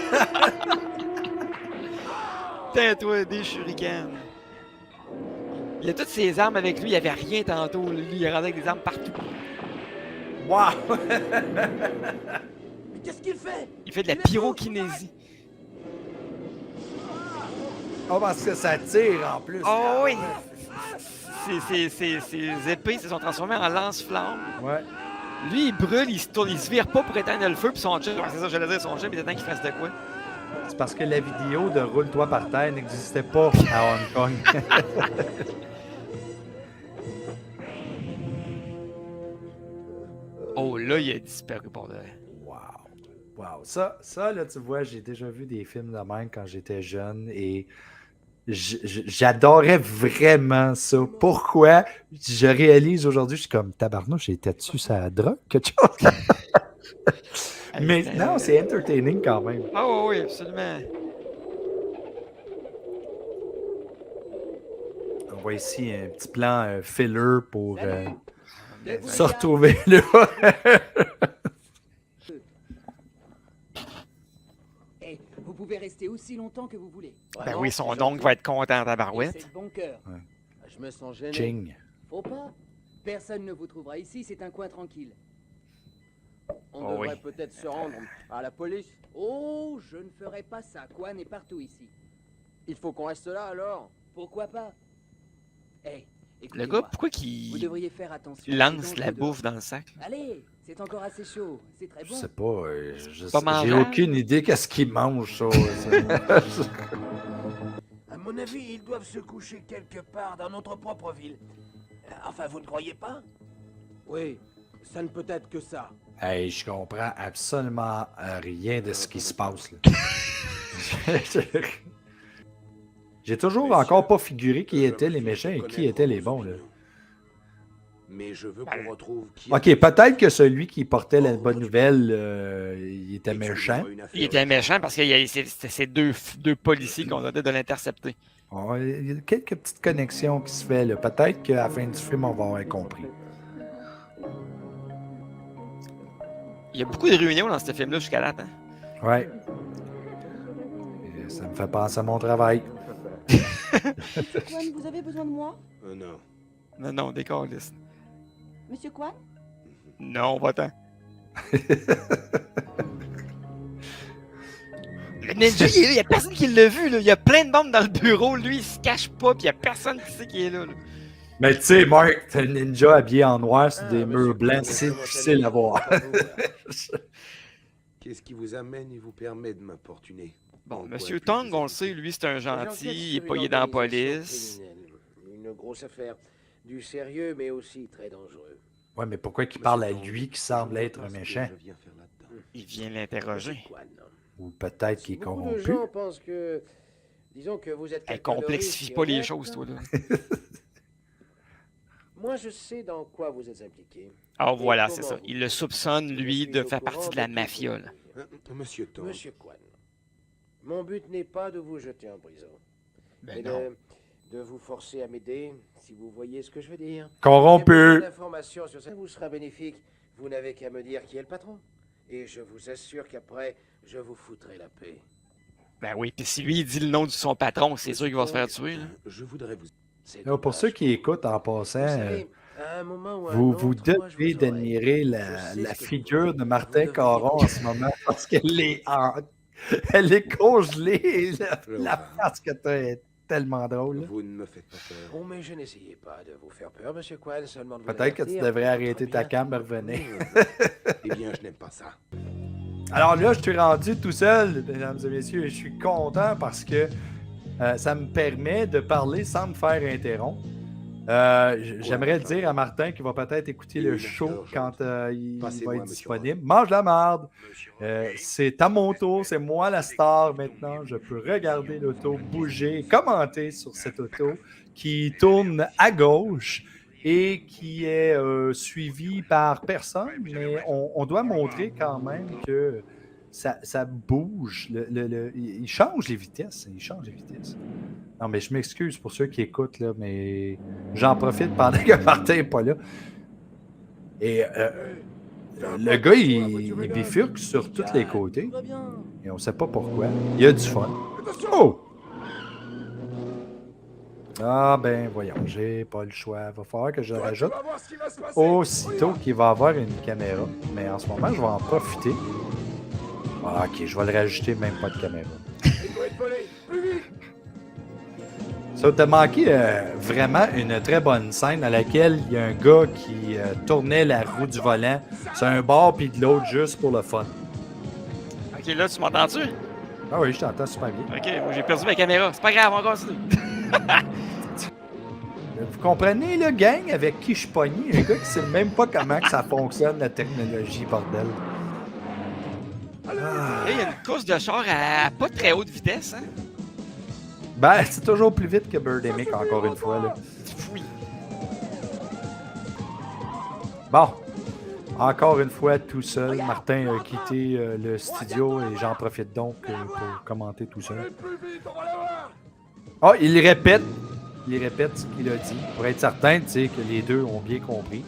Putain, toi, des shurikens. Il a toutes ses armes avec lui, il n'y avait rien tantôt. Lui, il est rendu avec des armes partout. Wow! Mais qu'est-ce qu'il fait? Il fait de la pyrokinésie. Oh, parce que ça tire en plus. Oh oui! Ses épées se sont transformées en lance-flammes. Ouais. Lui, il brûle, il se tourne, il se vire pas pour éteindre le feu, puis son chum, c'est ça, j'allais dire, son chum, il attend qu'il fasse de quoi? C'est parce que la vidéo de Roule-toi par terre n'existait pas à Hong Kong. Oh, là, il a disparu pour de vrai. Wow. Wow. Ça, là, tu vois, j'ai déjà vu des films de même quand j'étais jeune et j'adorais vraiment ça. Pourquoi? Je réalise aujourd'hui, je suis comme tabarnouche, j'étais-tu sur la drogue, quelque chose? Mais non, c'est entertaining quand même. Oh oui, absolument. On voit ici un petit plan filler pour Salut. se retrouver là. Et vous pouvez rester aussi longtemps que vous voulez. Ben oui, son oncle va être content à C'est barouette. de bon cœur. Je me sens gêné. Ching. Faut pas. Personne ne vous trouvera ici, c'est un coin tranquille. On Oh devrait oui. peut-être se rendre à la police. Oh, je ne ferai pas ça. Quan est partout ici. Il faut qu'on reste là alors. Pourquoi pas? Eh, Le écoutez-moi. gars, pourquoi Vous qu'il devriez faire attention. lance C'est la dangereux bouffe dans le sac? dehors. Allez, c'est encore assez chaud. C'est très Je bon. sais pas, Pas j'ai mangeable? aucune idée qu'est-ce qu'ils mangent, ça. À mon avis, ils doivent se coucher quelque part dans notre propre ville. Enfin, vous ne croyez pas? Oui, ça ne peut être que ça. Hey, je comprends absolument rien de ce qui se passe, là. J'ai toujours encore pas figuré qui étaient les méchants et qui étaient les bons, là. Mais je veux qu'on retrouve qui... Ok, peut-être que celui qui portait la bonne nouvelle, il était méchant. Il était méchant parce que c'était ces deux policiers qu'on a dit de l'intercepter. Ouais, il y a quelques petites connexions qui se font, là. Peut-être qu'à la fin du film, on va avoir compris. Il y a beaucoup de réunions dans ce film-là jusqu'à là. Hein? Ouais. Ça me fait penser à mon travail. Monsieur Kwan, vous avez besoin de moi? Non. Non, décalisse. Monsieur Kwan? Non, va-t'en. Le ninja, il est là, il y a personne qui l'a vu, là. Il y a plein de monde dans le bureau, lui, il se cache pas, puis il y a personne qui sait qu'il est là. Mais tu sais, Marc, t'es un ninja habillé en noir sur des murs blancs, c'est difficile à voir. Qu'est-ce qui vous amène et vous permet de m'importuner? Bon, Monsieur Tong, on le sait, lui, c'est un gentil, il est dans la police. Une grosse affaire. Du sérieux, mais aussi très dangereux. Ouais, mais pourquoi qu'il parle à lui qui semble être un méchant? Il vient l'interroger. Ou peut-être qu'il est Beaucoup de corrompu. gens pensent que... Disons que vous êtes... Elle quelqu'un de complexifie riche et pas les honnête. choses, toi, là. Moi, je sais dans quoi vous êtes impliqué. Alors Et voilà, comment c'est ça. vous- Il le soupçonne, lui, Je de suis faire au partie courant de la tout mafia, ce là. Monsieur Tong. Monsieur Kwan, mon but n'est pas de vous jeter en prison, Ben mais non. de vous forcer à m'aider, si vous voyez ce que je veux dire. Corrompu! L'information sur ça vous sera bénéfique. Vous n'avez qu'à me dire qui est le patron. Et je vous assure qu'après, je vous foutrai la paix. Ben oui, puis si lui, il dit le nom de son patron, c'est sûr qu'il va se faire tuer, là. Je voudrais vous... C'est Là, pour dommage. ceux qui écoutent en passant, Vous savez, à un moment ou à un vous autre, vous moi, je devez vous aurai. d'admirer Je la sais ce que figure vous de voulez. Martin Vous Caron en ce moment parce qu'elle est, elle est congelée. La face que t'as est tellement drôle. là. Vous ne me faites pas peur. Oh, mais je n'essayais pas de vous faire peur, Monsieur Kwan, seulement de vous Peut-être que tu avertir devrais pour arrêter votre ta bien. cam et revenir. Eh bien, je n'aime pas ça. Alors là, je suis rendu tout seul, mesdames et messieurs, et je suis content parce que ça me permet de parler sans me faire interrompre. J'aimerais le dire à Martin qui va peut-être écouter le show quand il va Passez-moi, être monsieur disponible. Mange la marde! C'est à mon tour, c'est moi la star maintenant. Je peux regarder l'auto bouger, commenter sur cette auto qui tourne à gauche et qui est suivie par personne, mais on doit montrer quand même que ça bouge. Il change les vitesses. Il change les vitesses. Non, mais je m'excuse pour ceux qui écoutent, là, mais j'en profite pendant que Martin n'est pas là. Et le gars, il bifurque sur tous les côtés. Et on ne sait pas pourquoi. Il y a du fun. Oh! Ah ben voyons, j'ai pas le choix. Il va falloir que je le rajoute aussitôt qu'il va avoir une caméra. Mais en ce moment, je vais en profiter. Ah, ok, je vais le rajouter, même pas de caméra. Ça t'a manqué vraiment une très bonne scène à laquelle il y a un gars qui tournait la roue du volant sur un bord puis de l'autre juste pour le fun. Ok, là, tu m'entends-tu? Ah oui, je t'entends super bien. Ok, moi j'ai perdu ma caméra. C'est pas grave, on continue. Vous comprenez, le gang avec qui je suis pogné? Un gars qui sait même pas comment que ça fonctionne, la technologie, bordel. Là, il y a une course de char à pas très haute vitesse, hein? Ben, c'est toujours plus vite que Birdemic, encore une fois. Là. Oui. Bon, encore une fois, tout seul. Martin a quitté le studio et j'en profite donc pour commenter tout seul. Oh, il répète ce qu'il a dit pour être certain, tu sais, que les deux ont bien compris.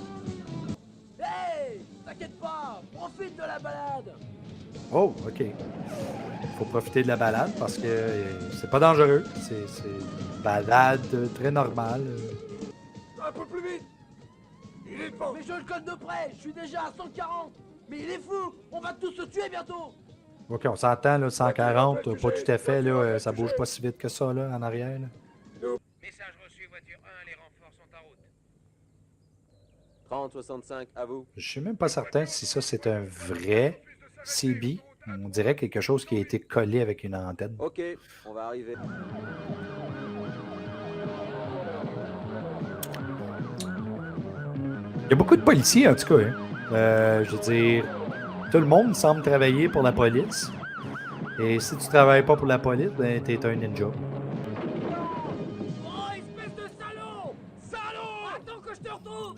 Hey! T'inquiète pas! Profite de la balade! Oh, OK. Faut profiter de la balade parce que c'est pas dangereux. C'est une balade très normale. Un peu plus vite! Il est fort! Mais je le connais de près! Je suis déjà à 140! Mais il est fou! On va tous se tuer bientôt! OK, on s'entend, là, 140, pas tout à fait, là, ça bouge pas si vite que ça, là, en arrière. Là. Message reçu, voiture 1, les renforts sont en route. 30-65, à vous. Je suis même pas certain si ça, c'est un vrai CB. On dirait quelque chose qui a été collé avec une antenne. Ok, on va arriver. Il y a beaucoup de policiers, en tout cas. Hein. Je veux dire, tout le monde semble travailler pour la police. Et si tu travailles pas pour la police, ben, t'es un ninja. Oh, espèce de salaud! Salaud! Attends que je te retrouve!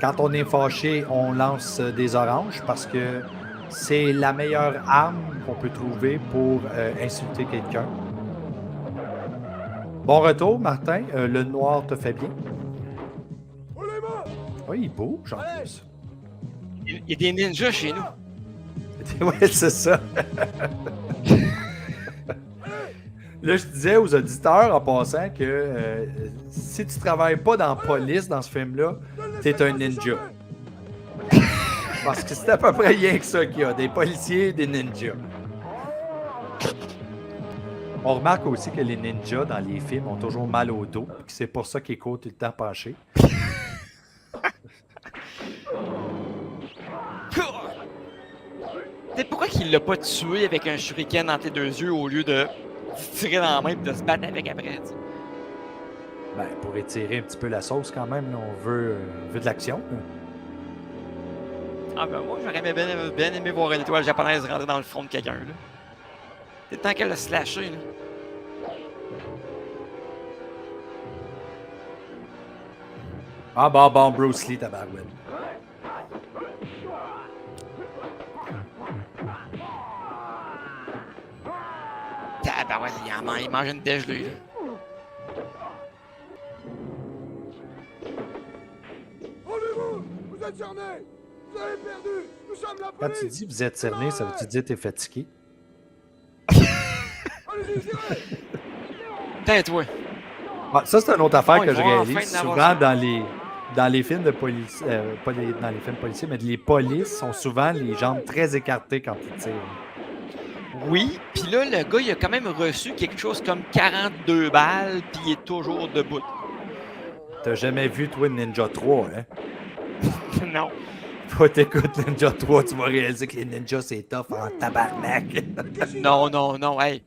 Quand on est fâché, on lance des oranges parce que c'est la meilleure arme qu'on peut trouver pour insulter quelqu'un. Bon retour, Martin. Le noir te fait bien. Oui, il bouge en plus. Il y a des ninjas chez nous. Ouais, c'est ça. Là, je disais aux auditeurs en passant que si tu travailles pas dans la police dans ce film-là, t'es un ninja. Parce que c'est à peu près rien que ça qu'il y a, des policiers et des ninjas. On remarque aussi que les ninjas dans les films ont toujours mal au dos, et que c'est pour ça qu'ils courent tout le temps penchés. C'est pourquoi qu'il l'a pas tué avec un shuriken dans tes deux yeux au lieu de tirer dans la main et de se battre avec après, tu sais? Ben, pour étirer un petit peu la sauce quand même, là, on veut de l'action. Là. Ah ben moi, j'aurais bien aimé voir une étoile japonaise rentrer dans le front de quelqu'un, là. C'est le temps qu'elle a slashé, là. Ah bon, Bruce Lee, tabarouette. Tabarouette, il mange une dèche, lui, là. Rendez-vous! Vous êtes cernés! Vous avez perdu! Nous sommes la Quand police! tu dis vous êtes cerné, ça veut-tu dire que t'es fatigué? Allez-y, tirez! Tais-toi! Ah, ça, c'est une autre affaire Oh, que ils je vont enfin réalise en avoir souvent ça. dans les films de police, pas dans les films policiers, mais les polices sont souvent les jambes très écartées quand ils tirent. Oui, pis là, le gars, il a quand même reçu quelque chose comme 42 balles, pis il est toujours debout. T'as jamais vu, toi, Ninja 3, hein? Non. Toi, t'écoutes Ninja 3, tu vas réaliser que les ninjas, c'est tough en tabarnak. Non, hey.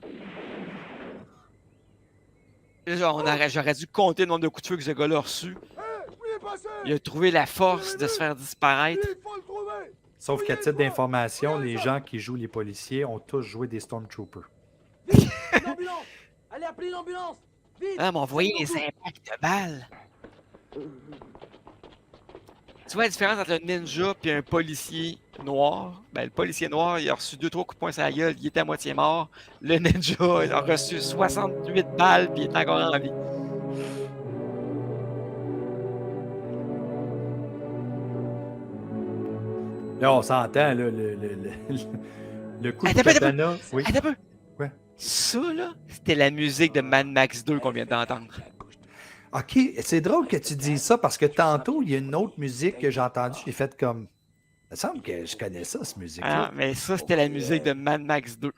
J'aurais dû compter le nombre de coups de feu que ce gars-là a reçu. Il a trouvé la force de se faire disparaître. Sauf qu'à titre d'information, les gens qui jouent les policiers ont tous joué des Stormtroopers. L'ambulance! Allez, appelez l'ambulance! Vite! Ah, mais on voyait les impacts de balles. Tu vois la différence entre un ninja et un policier noir? Ben, le policier noir, il a reçu 2-3 coups de poing sur la gueule, il était à moitié mort. Le ninja, il a reçu 68 balles puis il est encore en vie. Là, on s'entend, là, le coup de Attends, katana. Oui. Attends un peu. Ouais. Ça, là, c'était la musique de Mad Max 2 qu'on vient d'entendre. OK, c'est drôle que tu dises ça parce que tantôt, il y a une autre musique que j'ai entendue, j'ai fait comme... Il me semble que je connais ça, cette musique-là. Ah, mais ça, c'était la musique de Mad Max 2.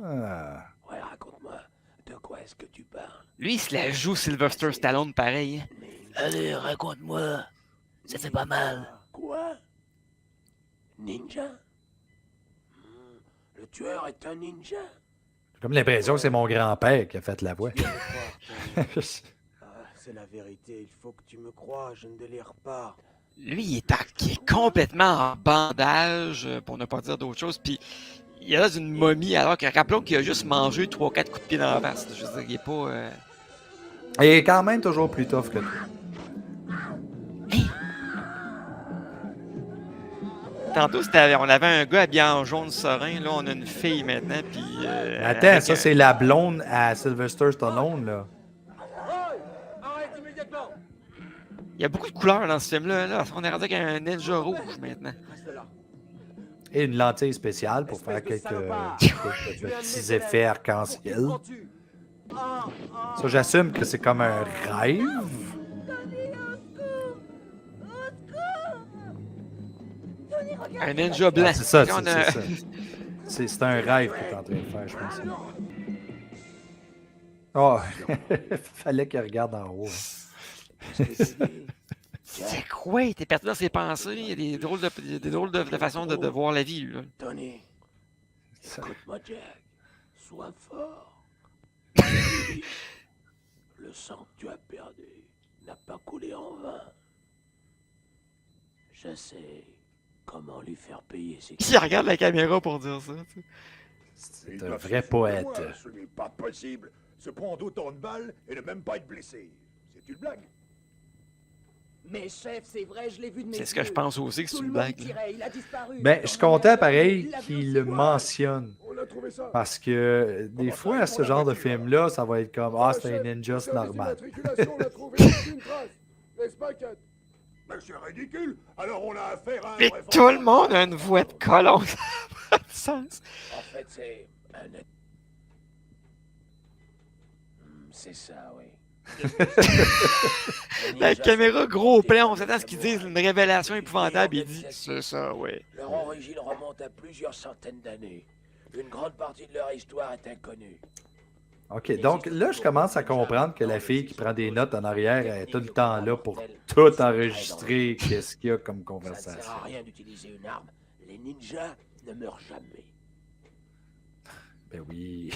Ah. Ouais, raconte-moi, de quoi est-ce que tu parles? Lui, il se la joue Sylvester Stallone pareil. Allez, raconte-moi. Ça fait pas mal. Quoi? Ninja? Le tueur est un ninja? J'ai comme l'impression que c'est mon grand-père qui a fait la voix. C'est la vérité, il faut que tu me crois, je ne délire pas. Lui, il est complètement en bandage, pour ne pas dire d'autre chose, puis il a l'air d'une momie, alors que rappelons qu'il a juste mangé 3-4 coups de pied dans la face. Je veux dire, il est pas... Il est quand même toujours plus tough que toi. Hey! Tantôt, on avait un gars habillé en jaune serein, là, on a une fille maintenant, puis... Attends, ça, c'est la blonde à Sylvester Stallone, là. Arrête immédiatement! Il y a beaucoup de couleurs dans ce film-là. Là. On est rendu avec un ninja rouge maintenant. Et une lentille spéciale pour faire quelques petits effets arc-en-ciel. Ça, j'assume que c'est comme un rêve. Un ninja blanc. Ah, c'est ça, On a- c'est un rêve que tu es en train de faire, je pense. Oh, fallait qu'il regarde en haut. C'est quoi? T'es perdu dans ses pensées. Il y a des drôles de façons de voir la vie, là. Tony, écoute-moi, Jack. Sois fort. Le sang que tu as perdu n'a pas coulé en vain. Je sais comment lui faire payer ses... Il regarde la caméra pour dire ça. Tu sais. C'est un vrai poète. Ce n'est pas possible. Se prendre autant de balles et ne même pas être blessé. C'est une blague. Mais chef, c'est vrai, je l'ai vu de mes C'est yeux. ce que je pense aussi que c'est Tout une le monde blague. tirait, il a disparu. Ben, je suis content, pareil, qu'il le mentionne. On a trouvé ça. Parce que des fois, ce genre de film-là, ça va être comme ah, c'est un ninja, c'est normal. On a trouvé aucune trace. N'est-ce pas, Kat? Mais c'est ridicule. Alors on a affaire à un Mais vrai tout le monde a une voix de colon. Ça n'a pas de sens. En fait, c'est un... C'est ça, oui. La caméra gros plan, on s'attend à ce qu'ils disent une révélation épouvantable. Il dit c'est ça, ouais. Leur origine remonte à plusieurs centaines d'années. Une grande partie de leur histoire est inconnue. OK, donc là, je commence à comprendre que la fille qui prend des notes en arrière est tout le temps là pour tout enregistrer qu'est-ce qu'il y a comme Ça ne conversation. sert à rien d'utiliser une arme. Les ninjas ne meurent jamais. Ben oui.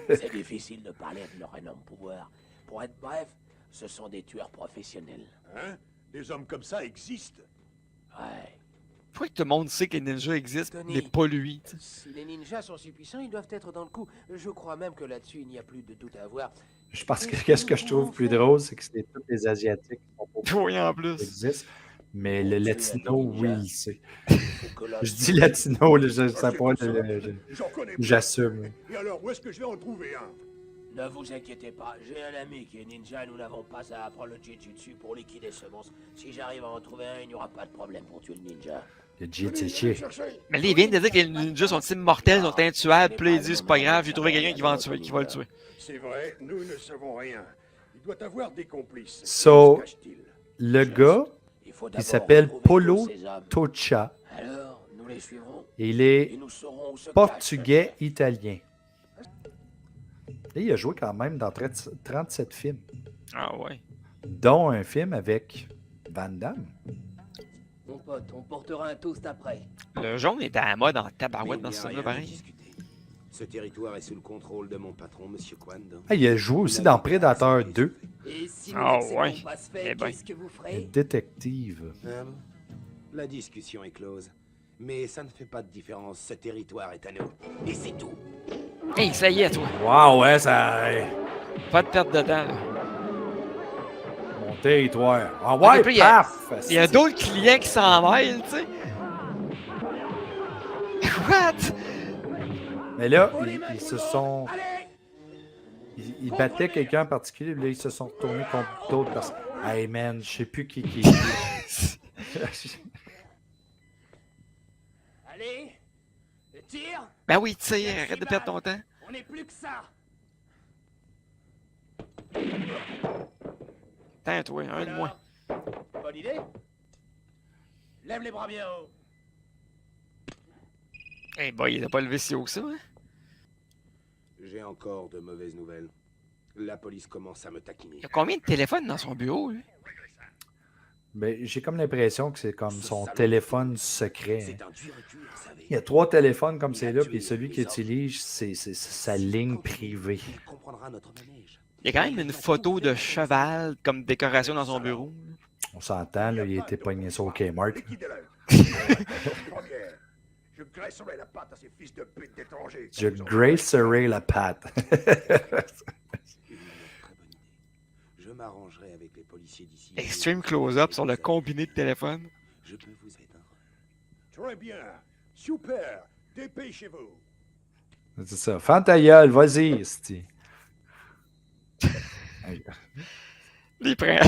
C'est difficile de parler de leur énorme pouvoir. Pour être bref, ce sont des tueurs professionnels. Hein? Des hommes comme ça existent. Ouais. Pourquoi que tout le monde sait que les ninjas existent, Tony. mais pas lui? Tu sais? Si les ninjas sont si puissants, ils doivent être dans le coup. Je crois même que là-dessus, il n'y a plus de doute à avoir. Je pense que qu'est-ce que je trouve plus drôle, c'est que c'est tous les Asiatiques qui sont pas Oui, en plus. existent. Mais le latino, oui, il sait. Que là, Je dis latino, là, je sais pas, J'en connais pas. j'assume. Et alors, où est-ce que je vais en trouver un? Ne vous inquiétez pas, j'ai un ami qui est ninja, nous n'avons pas à apprendre le jujutsu pour liquider ce monstre. Si j'arrive à en trouver un, il n'y aura pas de problème pour tuer le ninja. Le Jitsuchi. Mais là, il vient de dire que les ninjas sont immortels, sont intuables, puis là, il dit c'est pas grave, j'ai trouvé quelqu'un qui va en tuer, qui va le tuer. C'est vrai, nous ne savons rien. Il doit avoir des complices. So, Que se cache-t-il? le gars, Il faut il d'abord s'appelle retrouver Polo tous ces hommes. Tocha. Alors, nous les suivrons Et il est et nous saurons où se portugais italien. Et il a joué quand même dans 37 films, Ah ouais. dont un film avec Van Damme. Mon pote, on portera un toast après. Le jaune était à la mode en Mais tabarouette il dans n'y ce a film-là, rien à pareil. discuter. Ce territoire est sous le contrôle de mon patron, Monsieur Kwan. Ah, il a joué aussi dans Predator 2, Et si Ah nous ouais. acceptons pas ce fait, Eh ben. qu'est-ce que vous le ferez? détective. Ah bon? La discussion est close. Mais ça ne fait pas de différence. Ce territoire est à nous. Et c'est tout. Hey, ça y est, toi. Wow, ouais, ça. Pas de perte de temps, là. Mon territoire. Ah Ok, ouais, puis il y a- paf! Il y a d'autres clients qui s'en mêlent, tu sais. What? Mais là, ils se sont. Ils battaient quelqu'un en particulier, puis là, ils se sont retournés contre d'autres personnes. Hey man, je sais plus qui est qui. Allez, tire. Ben oui, tu sais, arrête de perdre ton temps. On n'est plus que ça. Attends, toi, un de moins. Bonne idée. Lève les bras bien haut. Eh ben, il a pas levé si haut que ça, hein? J'ai encore de mauvaises nouvelles. La police commence à me taquiner. Il y a combien de téléphones dans son bureau, lui? Mais j'ai comme l'impression que c'est comme son téléphone secret. C'est un dur et dur, vous savez. Il y a 3 téléphones comme c'est là, puis celui qu'il utilise, c'est sa ligne privée. Il comprendra notre manège. Il y a quand même une photo de cheval comme décoration dans son bureau. On s'entend, là, il a été pogné sur Kmart. Liquidez-le. Première. Je graisserai la patte à ces fils de pute d'étrangers. Je gracerai la patte. Une très bonne idée. Je m'arrangerai avec les policiers d'ici. Extreme close-up sur le combiné de téléphone. Je peux vous aider. Très bien. Super. Dépêchez-vous. C'est ça. Fends ta gueule, vas-y, esti. Il prend.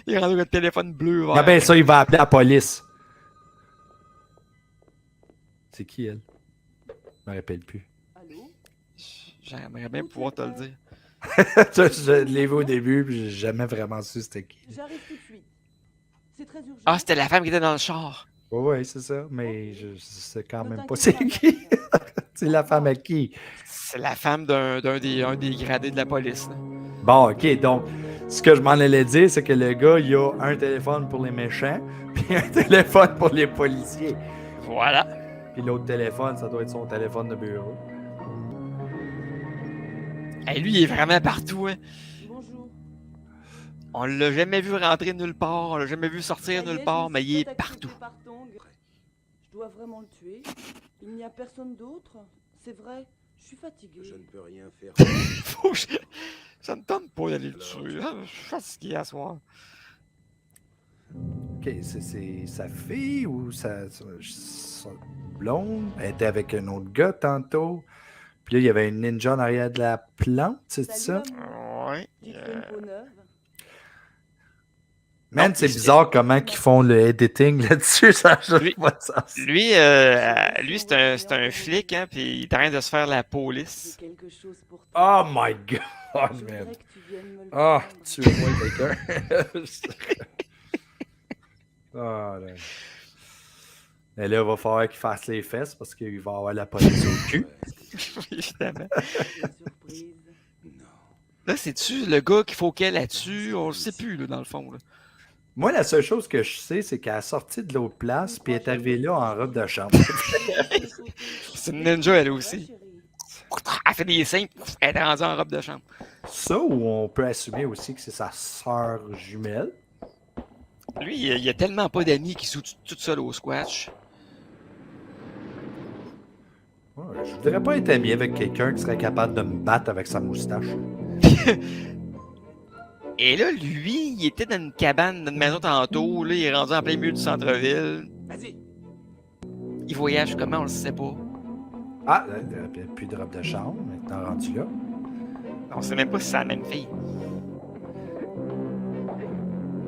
Il rend le téléphone bleu vert. Ah ben ça, il va appeler la police. C'est qui, elle? Je me rappelle plus. Allô? J'aimerais bien pouvoir te le dire. Je l'ai vu au début, puis j'ai jamais vraiment su c'était qui. J'arrive tout de suite. C'est très urgent. Ah, c'était la femme qui était dans le char. Ouais, c'est ça, mais je sais quand Ne même pas t'inquiète c'est pas, qui. Martin. C'est la femme à qui? C'est la femme d'un des gradés de la police. là. Bon, ok, donc, ce que je m'en allais dire, c'est que le gars, il a un téléphone pour les méchants, puis un téléphone pour les policiers. Voilà. Puis l'autre téléphone, ça doit être son téléphone de bureau. Et lui, il est vraiment partout. Hein. Bonjour. On l'a jamais vu rentrer nulle part, on l'a jamais vu sortir Ça y est, nulle je part, me mais suis il est fait partout. accepter par Tong. Je dois vraiment le tuer. Il n'y a personne d'autre. C'est vrai. Je suis fatiguée. Je ne peux rien faire. Faut que ça me tente pas d'aller le tuer. Ah, je suis fatigué à soir. Ok, c'est sa fille ou sa blonde? Elle était avec un autre gars tantôt. Puis là, il y avait une ninja en arrière de la plante, c'est ça? Salut, amour. Ouais. J'ai fait une peau neuve. Man, Non, c'est puis bizarre comment ils font le editing là-dessus. Ça n'a Lui- pas de sens. Lui, c'est un flic, hein, puis il est en train de se faire la police. J'ai quelque chose pour toi. Oh my god, Je man. voudrais que tu viennes me le Ah, prendre. tuez-moi quelqu'un. Ah, là. Mais là, il va falloir qu'il fasse les fesses parce qu'il va avoir la police au cul. Évidemment. Surprise. Là, c'est-tu le gars qu'il faut qu'elle là-dessus? On le sait plus, là, dans le fond. Là. Moi, la seule chose que je sais, c'est qu'elle a sorti de l'autre place puis elle est arrivée là en robe de chambre. C'est une ninja, elle aussi. Elle fait des seins, elle est rendue en robe de chambre. Ça, ou on peut assumer aussi que c'est sa sœur jumelle. Lui, il y a tellement pas d'amis qui jouent tout seul au squash. Ouais, je voudrais pas être ami avec quelqu'un qui serait capable de me battre avec sa moustache. Et là, lui, il était dans une cabane, dans une maison tantôt. Là, il est rendu en plein milieu du centre-ville. Vas-y. Il voyage comment, on le sait pas. Ah, puis de robe de chambre, maintenant rendu là. On sait même pas si c'est la même fille.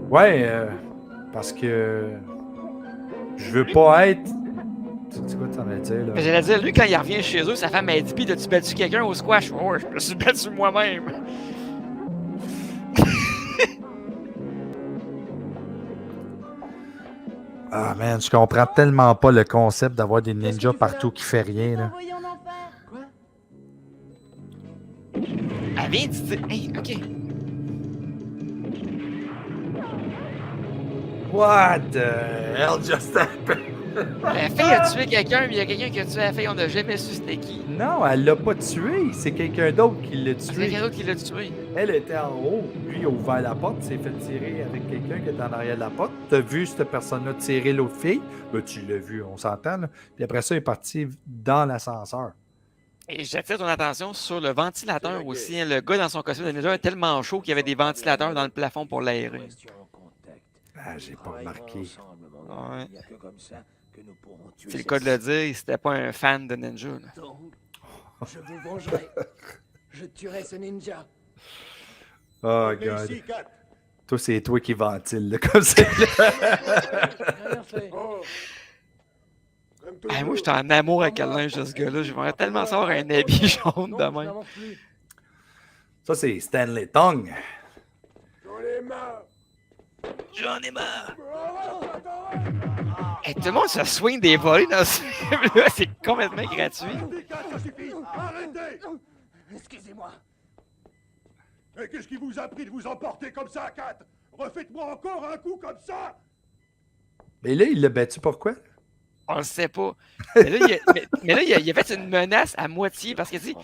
Ouais, parce que je veux pas être. C'est quoi tu en as dit, là? J'allais dire, lui, quand il revient chez eux, sa femme a dit, pis as-tu battu quelqu'un au squash? Oh, je me suis battu moi-même. Ah, man, je comprends tellement pas le concept d'avoir des ninjas partout qui fait rien, là. Envoyé en enfer. Quoi? Elle vient de dire, hey, ok. What the hell just happened? La fille a tué quelqu'un, mais il y a quelqu'un qui a tué la fille, on n'a jamais su c'était qui. Non, elle l'a pas tué. C'est quelqu'un d'autre qui l'a C'est tué. quelqu'un d'autre qui l'a tué. Elle était en haut. Lui, il a ouvert la porte, s'est fait tirer avec quelqu'un qui était en arrière de la porte. T'as vu cette personne-là tirer l'autre fille? Ben, tu l'as vu, on s'entend, là. Puis après ça, il est parti dans l'ascenseur. Et j'attire ton attention sur le ventilateur aussi. Hein. Le gars dans son costume de ninja est tellement chaud qu'il y avait des ventilateurs dans le plafond pour l'aérer. Question en contact. Ah, j'ai pas remarqué. Ensemble, mon gars. Ouais. Il n'y a que comme ça que nous pourrons tuer C'est le cette cas de le dire, c'était pas un fan de ninja. Là. Donc, je vous vengerai. Je tuerai ce ninja. Oh, Venez God. ici, Kat. Toi, c'est toi qui ventile, là, comme c'est. Rien fait. Oh. Comme Hey, moi, toujours. j'étais en amour avec le linge de ce gars-là. J'aimerais tellement savoir un habit jaune de Non, même. n'avance plus. Ça, c'est Stanley Tong. J'en ai marre. J'en ai marre. Oh, Hey, tout le monde se swing des volets dans ce film-là. C'est complètement gratuit. arrêtez, Kat, ça suffit. Arrêtez. Excusez-moi. Mais qu'est-ce qui vous a pris de vous emporter comme ça, Kat? Refaites-moi encore un coup comme ça. Mais là, il l'a battu pourquoi? On le sait pas. Mais là, il a fait une menace à moitié parce qu'il a dit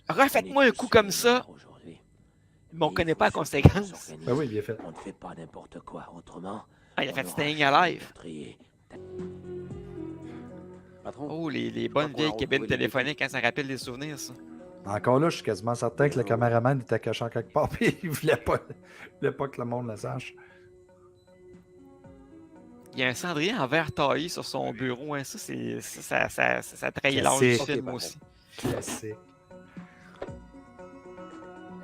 refaites-moi un coup comme ça, mais on connaît pas la conséquence. Ben oui, bien fait. On ne fait pas n'importe quoi autrement. Ah, il a fait Staying Alive. Patron, Oh, les bonnes vieilles cabines téléphoniques, hein, ça rappelle des souvenirs, ça. Encore là, je suis quasiment certain que le caméraman était caché en quelque part, puis il voulait pas que le monde le sache. Il y a un cendrier en verre taillé sur son bureau. Hein. Ça trahit l'âge du Classique. film aussi. Classique.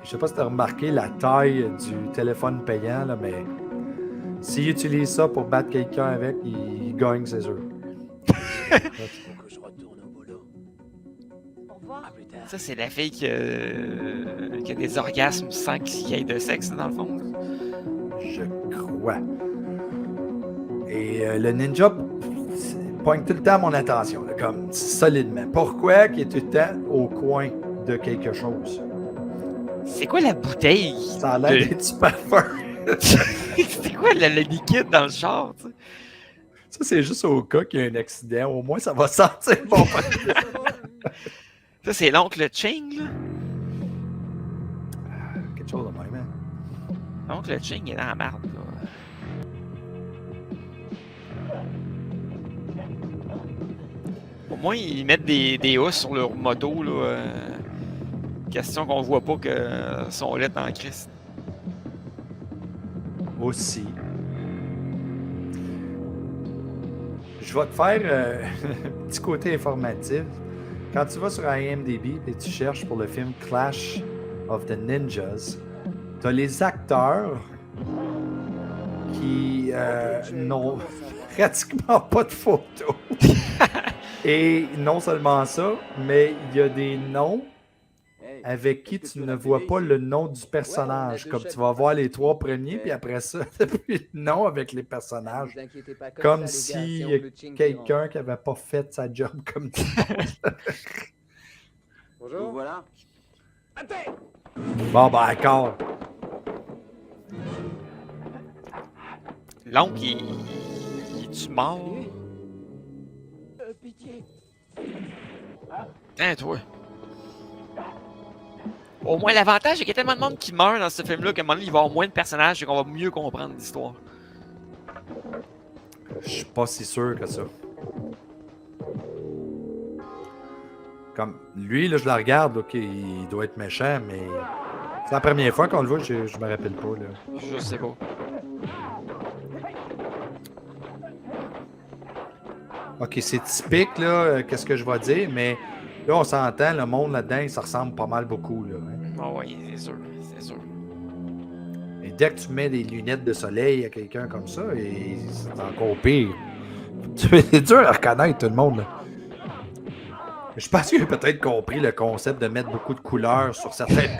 Je sais pas si tu as remarqué la taille du téléphone payant, là, mais s'il utilise ça pour battre quelqu'un avec, il gagne, c'est sûr. faut que je retourne au boulot. Au revoir. À plus tard. Ça, c'est la fille qui a des orgasmes sans qu'il y ait de sexe, dans le fond. là. Je crois. Et le ninja pointe tout le temps mon attention, là, comme solidement. Pourquoi qu'il est tout le temps au coin de quelque chose? C'est quoi la bouteille? Ça a l'air de- d'être super fort. C'est quoi le liquide dans le char? Tu sais? Ça, c'est juste au cas qu'il y a un accident. Au moins, ça va sentir bon. Ça, c'est l'oncle Ching, là. Quelque chose de même, hein? L'oncle Ching est dans la marde, là. Au moins, ils mettent des housses sur leur moto, là. Question qu'on voit pas que son lait est en crise. Aussi. Je vais te faire un petit côté informatif. Quand tu vas sur IMDb et tu cherches pour le film Clash of the Ninjas, tu as les acteurs qui n'ont pratiquement pas de photos. Et non seulement ça, mais il y a des noms avec qui tu ne vois pas le nom du personnage. Comme tu vas voir les 3 premiers, puis après ça, tu plus le nom avec les personnages. Comme si quelqu'un qui n'avait pas fait sa job comme tout le monde. Bonjour. Voilà. Bon, ben encore. L'oncle, il est-tu mort? Pitié. Tiens, toi. Au moins, l'avantage, c'est qu'il y a tellement de monde qui meurt dans ce film-là qu'à un moment donné, il va y avoir moins de personnages et qu'on va mieux comprendre l'histoire. Je suis pas si sûr que ça. Comme lui, là, je la regarde, ok, il doit être méchant, mais c'est la première fois qu'on le voit, je me rappelle pas. Là. Je sais pas. Ok, c'est typique, là, qu'est-ce que je vais dire, mais là, on s'entend, le monde là-dedans, ça ressemble pas mal beaucoup. Là, hein. Ah oui, c'est sûr, c'est sûr. Et dès que tu mets des lunettes de soleil à quelqu'un comme ça, et c'est encore pire. C'est dur à reconnaître, tout le monde. Là. Je pense qu'il a peut-être compris le concept de mettre beaucoup de couleurs sur certains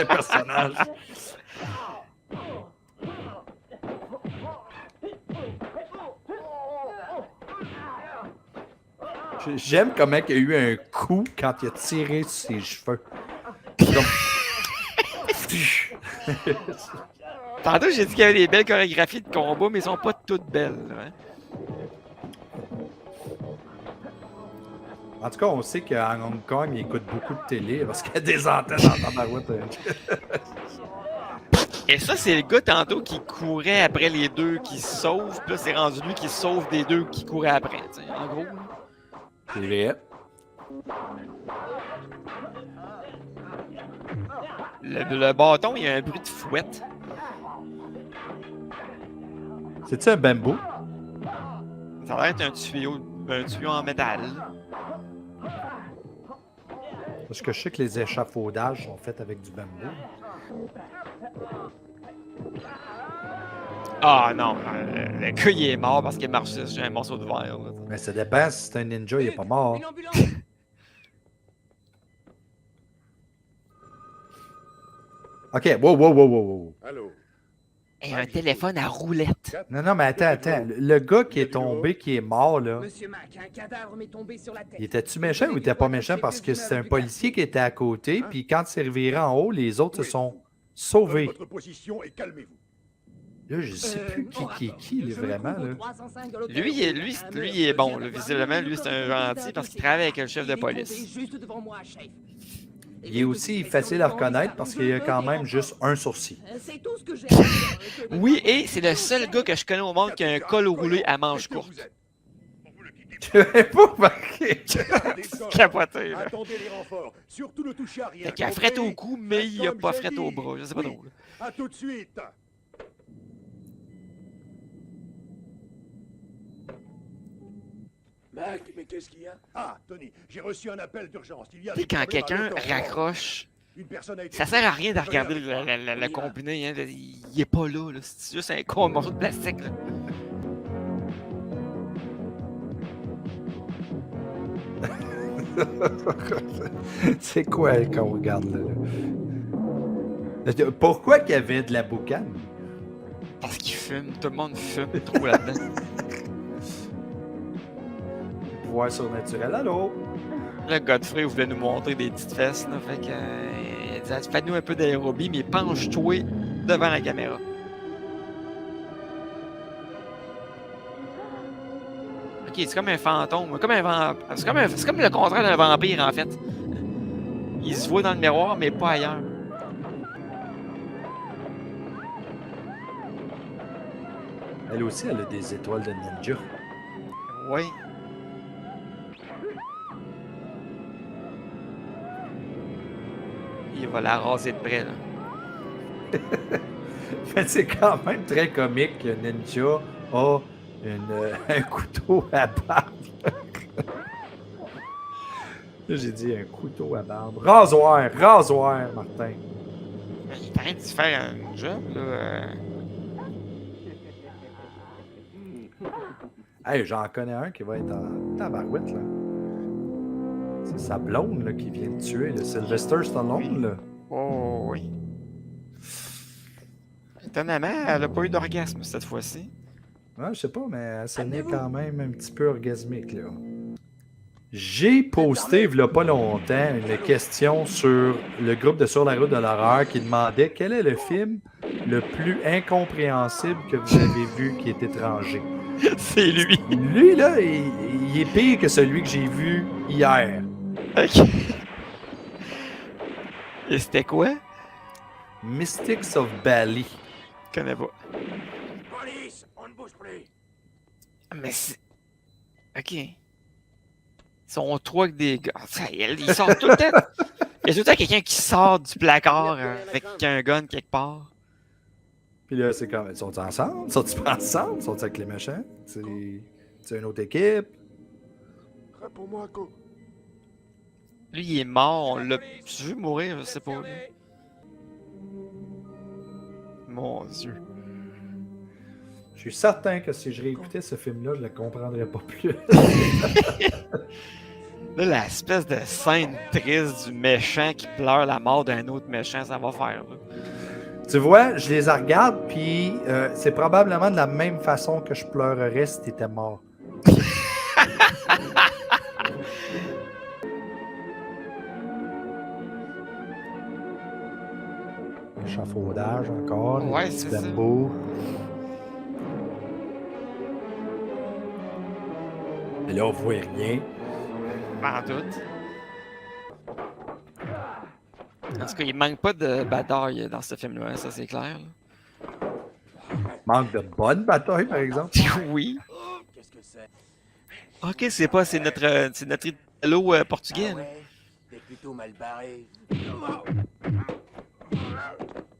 personnages. J'aime comment il y a eu un coup quand il a tiré sur ses cheveux. Tantôt, j'ai dit qu'il y avait des belles chorégraphies de combat, mais elles sont pas toutes belles. Hein? En tout cas, on sait qu'en Hong Kong, ils écoutent beaucoup de télé parce qu'il y a des antennes dans ta barouette. Et ça, c'est le gars tantôt qui courait après les deux qui se sauvent. Puis là, c'est rendu lui qui se sauve des deux qui couraient après. T'sais, en gros. C'est vrai. Le bâton, il y a un bruit de fouette. C'est-tu un bambou? Ça a l'air d'être un tuyau en métal. Parce que je sais que les échafaudages sont faits avec du bambou. Ah non, le gars il est mort parce qu'il marchait sur un morceau de verre. Là. Mais ça dépend, si c'est un ninja, il est pas mort. Ok, wow. Allô? Et un téléphone à roulette. Non, mais attends. Le gars qui est tombé, qui est mort, là, Monsieur Mac, un cadavre m'est tombé sur la tête. il était-tu méchant ou il était pas méchant parce que c'est un policier qui était à côté, puis quand il s'est reviré en haut, les autres se sont sauvés. Votre position et calmez-vous. Là, je sais plus qui est qui, là, vraiment. Là. Lui, il est bon. Là. Visiblement, lui, c'est un gentil parce qu'il travaille avec le chef de police. Il est aussi facile à reconnaître parce qu'il a quand même juste un sourcil. C'est tout ce que j'ai. Oui, et c'est le seul gars que je connais au monde qui a un col roulé à manches courtes. Je n'avais pas remarqué. Capoté, là. Attendez les renforts. Surtout ne touchez à rien. Fait qu'il a fret au cou, mais il a pas fret au bras. Je sais pas trop. À tout de suite. Mac, mais qu'est-ce qu'il y a? Ah, Tony, j'ai reçu un appel d'urgence. Il y a Tu sais, quand quelqu'un raccroche, ça sert à rien de regarder le combiné. Hein. Il est pas là. C'est juste un morceau de plastique. Là. C'est quoi qu'on regarde là? Pourquoi qu'il y avait de la boucane? Parce qu'il fume. Tout le monde fume trop là-dedans. Pouvoir surnaturel, allô? Là, Godfrey voulait nous montrer des petites fesses. Là, fait que, il disait, fais-nous un peu d'aérobie, mais penche-toi devant la caméra. Ok, c'est comme un fantôme. C'est comme le contraire d'un vampire, en fait. Il se voit dans le miroir, mais pas ailleurs. Elle aussi, elle a des étoiles de ninja. Oui. Il va la raser de près, là. Mais c'est quand même très comique que Ninja a un couteau à barbe. Là, j'ai dit un couteau à barbe. Rasoir, Martin. Il paraît d'y faire un job, là. Hey, j'en connais un qui va être en tabarouette, là. C'est sa blonde là, qui vient de tuer, le Sylvester Stallone, là. Oh oui. Étonnamment, elle n'a pas eu d'orgasme cette fois-ci. Ouais, je sais pas, mais elle sonnait quand même un petit peu orgasmique, là. J'ai posté, il y a pas longtemps, une question sur le groupe de Sur la route de l'horreur qui demandait quel est le film le plus incompréhensible que vous avez vu qui est étranger. C'est lui. Lui, là, il est pire que celui que j'ai vu hier. Ok. Et c'était quoi? Mystics of Bali. Je connais pas. Police, on ne bouge plus. Mais c'est. Ok. Ils sont trois avec des gars. Ils sortent tout le temps. Il y a tout le temps quelqu'un qui sort du placard avec un gun quelque part. Puis là, c'est comme, sont-ils ensemble? Sont-ils pas ensemble? Sont-ils avec les méchants? C'est une autre équipe? Réponds-moi, go. Lui, il est mort. On l'a vu mourir, je sais pas. Mon Dieu. Je suis certain que si je réécoutais ce film-là, je le comprendrais pas plus. Là, l'espèce de scène triste du méchant qui pleure la mort d'un autre méchant, ça va faire. Là. Tu vois, je les regarde, puis c'est probablement de la même façon que je pleurerais si t'étais mort. Échafaudage encore, Ouais, les petits c'est ça. bambous. Et là, on voit rien. Pas en doute. En tout cas, il manque pas de bataille dans ce film-là, ça c'est clair. Là. Manque de bonne bataille, par exemple. Oui. Qu'est-ce que c'est? Ok, c'est notre Italo portugais. Ah Là. ouais, t'es plutôt mal barré.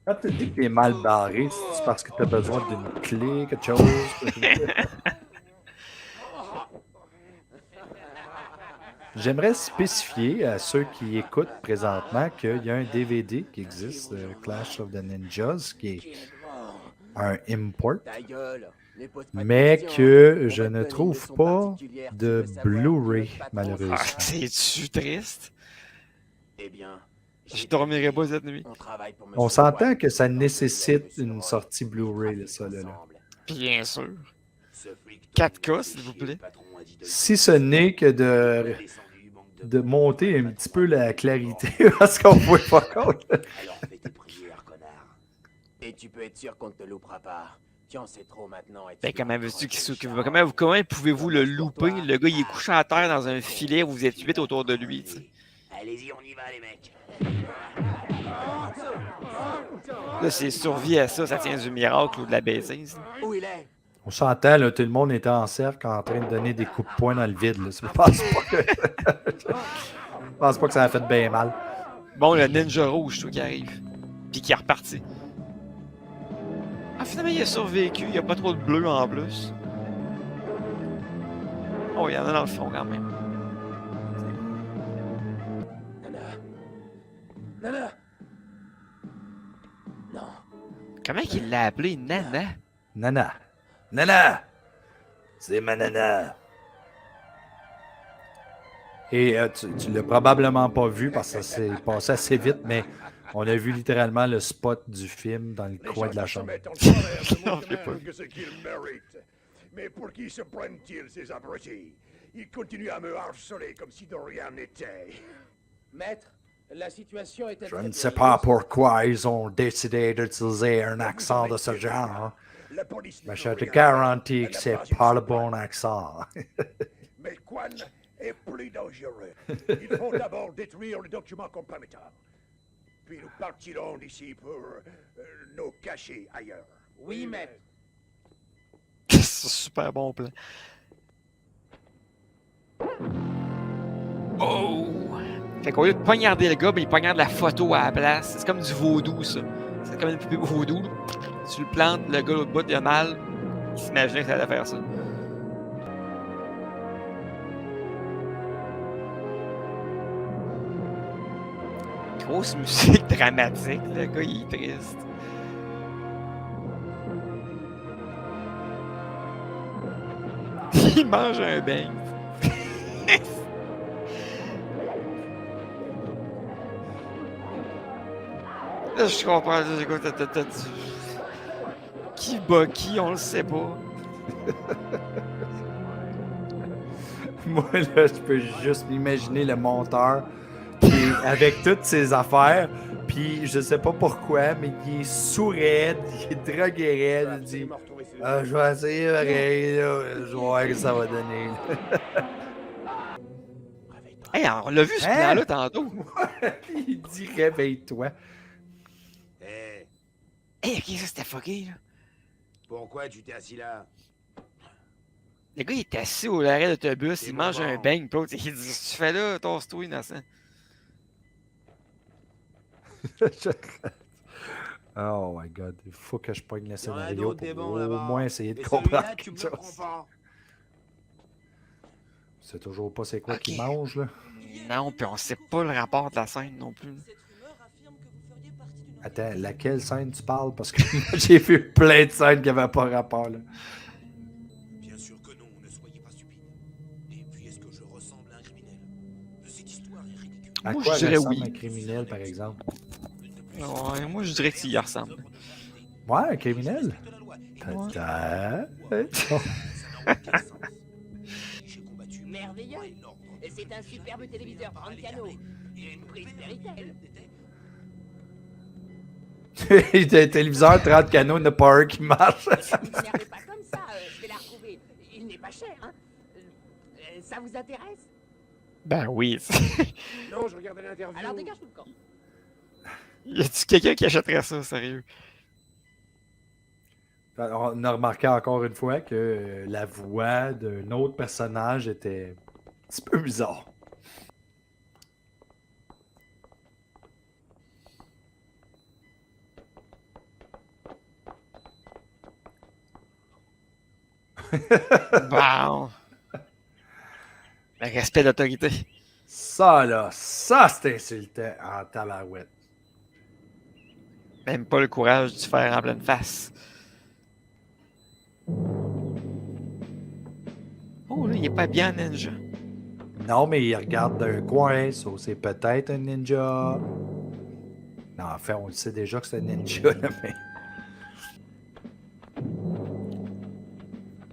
Quand tu dis que t'es mal barré, c'est parce que t'as besoin d'une clé, quelque chose. J'aimerais spécifier à ceux qui écoutent présentement qu'il y a un DVD qui existe, Clash of the Ninjas, qui est un import, Ta gueule. Les pots de mais prestation, que on je va te ne donner une trouve leçon pas particulière. Tu de veux savoir Blu-ray, que le patron malheureusement. Ah, c'est-tu triste? Eh bien, Je dormirai pas cette nuit. on travaille pour On Monsieur s'entend Roy. que ça Donc, nécessite Monsieur une Roy, sortie on Blu-ray, trafique ça, là. ensemble. Bien sûr. Ce flic 4K, s'il vous plaît. Si ce n'est que de monter un petit peu la clarité, parce qu'on ne voit pas compte. Alors fais tes prières, connard. Et tu peux être sûr qu'on ne te loupera pas. Tu en sais trop maintenant. Et tu Ben, peux comment encore veux-tu qu'il te s'occupe? charger. Comment pouvez-vous le louper? Le gars, il est couché à terre dans un filet, vous êtes 8 autour de lui. Tu sais. Allez-y, on y va, les mecs. Là, c'est survie à ça, ça tient du miracle ou de la bêtise. Où il est? On s'entend, là, tout le monde était en cercle en train de donner des coups de poing dans le vide. Là. Je pense pas que ça a fait bien mal. Bon, le ninja rouge, tout qui arrive. Puis qui est reparti. Ah, finalement, il a survécu. Il n'y a pas trop de bleu en plus. Oh, il y en a dans le fond quand même. Nana. Nana. Non. Comment qu'il l'a appelé Nana? Nana. Nana! C'est ma nana. Et tu l'as probablement pas vu parce que ça s'est passé assez vite, mais on a vu littéralement le spot du film dans le coin de la chambre. Non, je l'ai pas vu. Que ce qu'ils méritent. Mais pour qui se prennent-ils, ces abrutis? Ils continuent à me harceler comme si de rien n'était. Maître, la situation est... Je ne sais pas pourquoi ils ont décidé d'utiliser un accent de ce genre, La police mais ne je peut te rien garantis faire. que Elle c'est n'a une pas le seule bon balle. accent. Mais Quan est plus dangereux. Il faut d'abord détruire le document compromettant. Puis nous partirons d'ici pour nous cacher ailleurs. Oui, maître. C'est un super bon plan. Oh! Fait qu'au lieu de poignarder le gars, ben, il poignarde la photo à la place. C'est comme du vaudou, ça. C'est comme une poupée vaudou. Là. Tu le plantes, le gars l'autre bout, il a mal. Il s'imaginait que ça allait faire ça. Grosse musique dramatique. Le gars, il est triste. Il mange un beigne. Là, je comprends. Là, qui bat qui, on le sait pas. Moi, là, je peux juste m'imaginer le monteur qui est avec toutes ses affaires, puis je sais pas pourquoi, mais il est sourd-raide, il est drogué raide, il dit « Ah, je vais essayer pareil, là, je vais voir ce que ça va donner. » Hey, on l'a vu ce plan-là tantôt. Il dit « Réveille-toi. » Hey, ok, ça c'était fucké, là. Pourquoi tu t'es assis là? Le gars, il est assis au arrêt d'autobus, il mange un beigne, puis l'autre, il dit « Tu fais là, tosse-toi, innocent. » Oh my god, il faut que je pogne le scénario d'autres des pour bons au là-bas. moins essayer de Et comprendre celui-là, tu quelque me le chose. prends pas. C'est toujours pas c'est quoi Ok. qu'il mange, là. Non, puis on sait pas le rapport de la scène non plus. Attends, laquelle scène tu parles? Parce que moi, j'ai vu plein de scènes qui n'avaient pas rapport, là. Bien sûr que non, ne soyez pas stupide. Et puis, est-ce que je ressemble à un criminel? Cette histoire est ridicule. À Moi, quoi je dirais ressemble oui. un criminel, par exemple? Ouais, moi, je dirais qu'il y ressemble. Ouais, un criminel? Ouais. Peut-être. Merveilleux. C'est un superbe téléviseur 30 canaux. Une prise Péritel. Le téléviseur 30 canaux, il n'y en a pas un qui marche. Ne m'énervez pas comme ça, je vais la retrouver. Il n'est pas cher, hein. Ça vous intéresse? Ben oui. Non, je regardais l'interview. Alors dégage tout le camp. Y a-tu quelqu'un qui achèterait ça, sérieux? On a remarqué encore une fois que la voix d'un autre personnage était un petit peu bizarre. Bon. Le respect d'autorité. Ça, là, ça, c'est insultant en tabarouette. Même pas le courage de se faire en pleine face. Oh, là, il est pas bien ninja. Non, mais il regarde d'un coin, ça, c'est peut-être un ninja. Non, en fait, on le sait déjà que c'est un ninja, là, mais...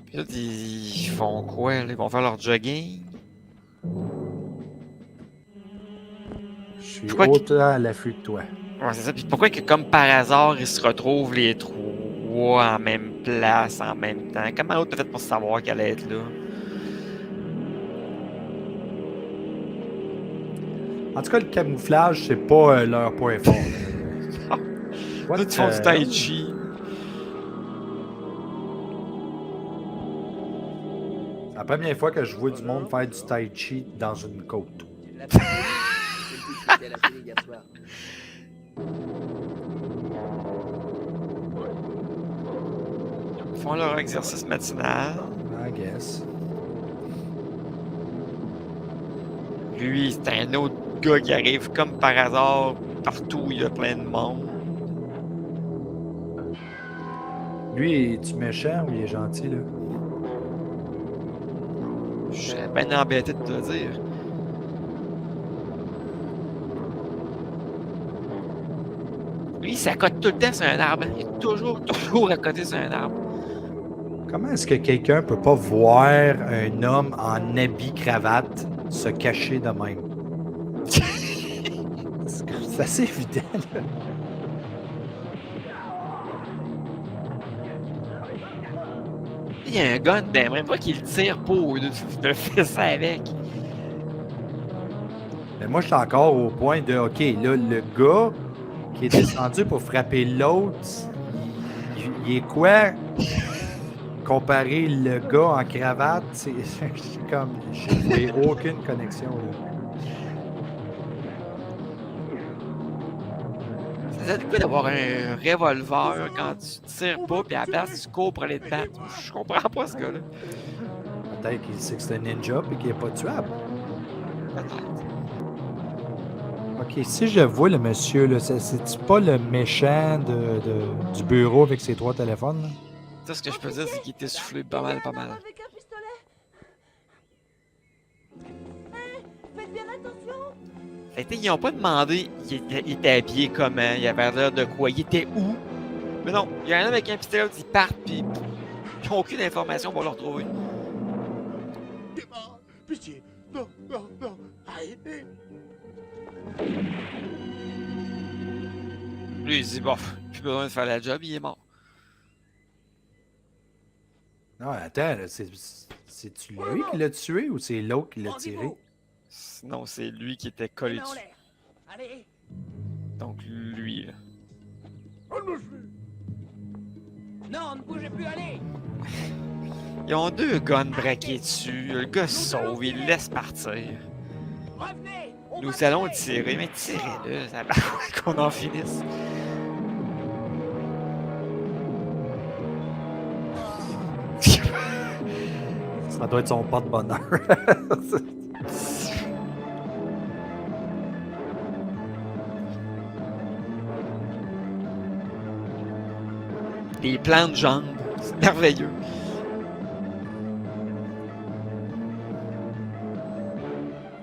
Puis là, ils font quoi? Là? Ils vont faire leur jogging? Je suis Pourquoi autant à l'affût que toi. Ouais, c'est ça. Puis pourquoi que, comme par hasard, ils se retrouvent les trois en même place, en même temps? Comment l'autre a fait pour savoir qu'elle allait être là? En tout cas, le camouflage, c'est pas leur point fort. Là, ils font du tai chi. C'est la première fois que je vois du monde faire du tai chi dans une côte. Ils font leur exercice matinal. I guess. Lui, c'est un autre gars qui arrive comme par hasard partout où il y a plein de monde. Lui, es-tu méchant ou il est gentil, là? Je serais bien embêté de te le dire. Lui, il s'accote tout le temps sur un arbre. Il est toujours à côté sur un arbre. Comment est-ce que quelqu'un peut pas voir un homme en habit cravate se cacher de même? C'est assez évident, là. Il y a un gun, ben même pas qu'il tire pour de faire ça avec. Mais moi, je suis encore au point de, OK, là, le gars qui est descendu pour frapper l'autre, il est quoi comparé le gars en cravate? C'est comme, j'ai aucune connexion, là. C'est quoi d'avoir un revolver quand tu tires pas, puis à la place, tu cours pour aller te battre. Je comprends pas ce gars-là. Peut-être qu'il sait que c'est un ninja et qu'il n'est pas tuable. Ok, si je vois le monsieur, là, c'est-tu pas le méchant du bureau avec ses 3 téléphones? Là? Ça, ce que je peux dire, c'est qu'il était soufflé pas mal. Avec un pistolet. Fait que, ils n'ont pas demandé il était habillé comment, il avait l'air de quoi, il était où. Mais non, il y a un homme avec un pistolet, ils partent, puis ils n'ont aucune information pour le retrouver. T'es mort. Pitié. Non, non, non. Arrêtez. Lui, il se dit, bof, plus besoin de faire la job, il est mort. Non, attends, là, c'est-tu lui qui l'a tué ou c'est l'autre qui l'a tiré? Non, c'est lui qui était collé dessus. Allez. Donc, lui, là. Non, ne bougez plus, allez. Ils ont 2 guns braqués dessus. Le gars se sauve, il le laisse partir. Revenez. Nous allons tirer, mais tirez-le, ça va qu'on en finisse. Ça doit être son porte-bonheur. Des plans de jambes, c'est merveilleux.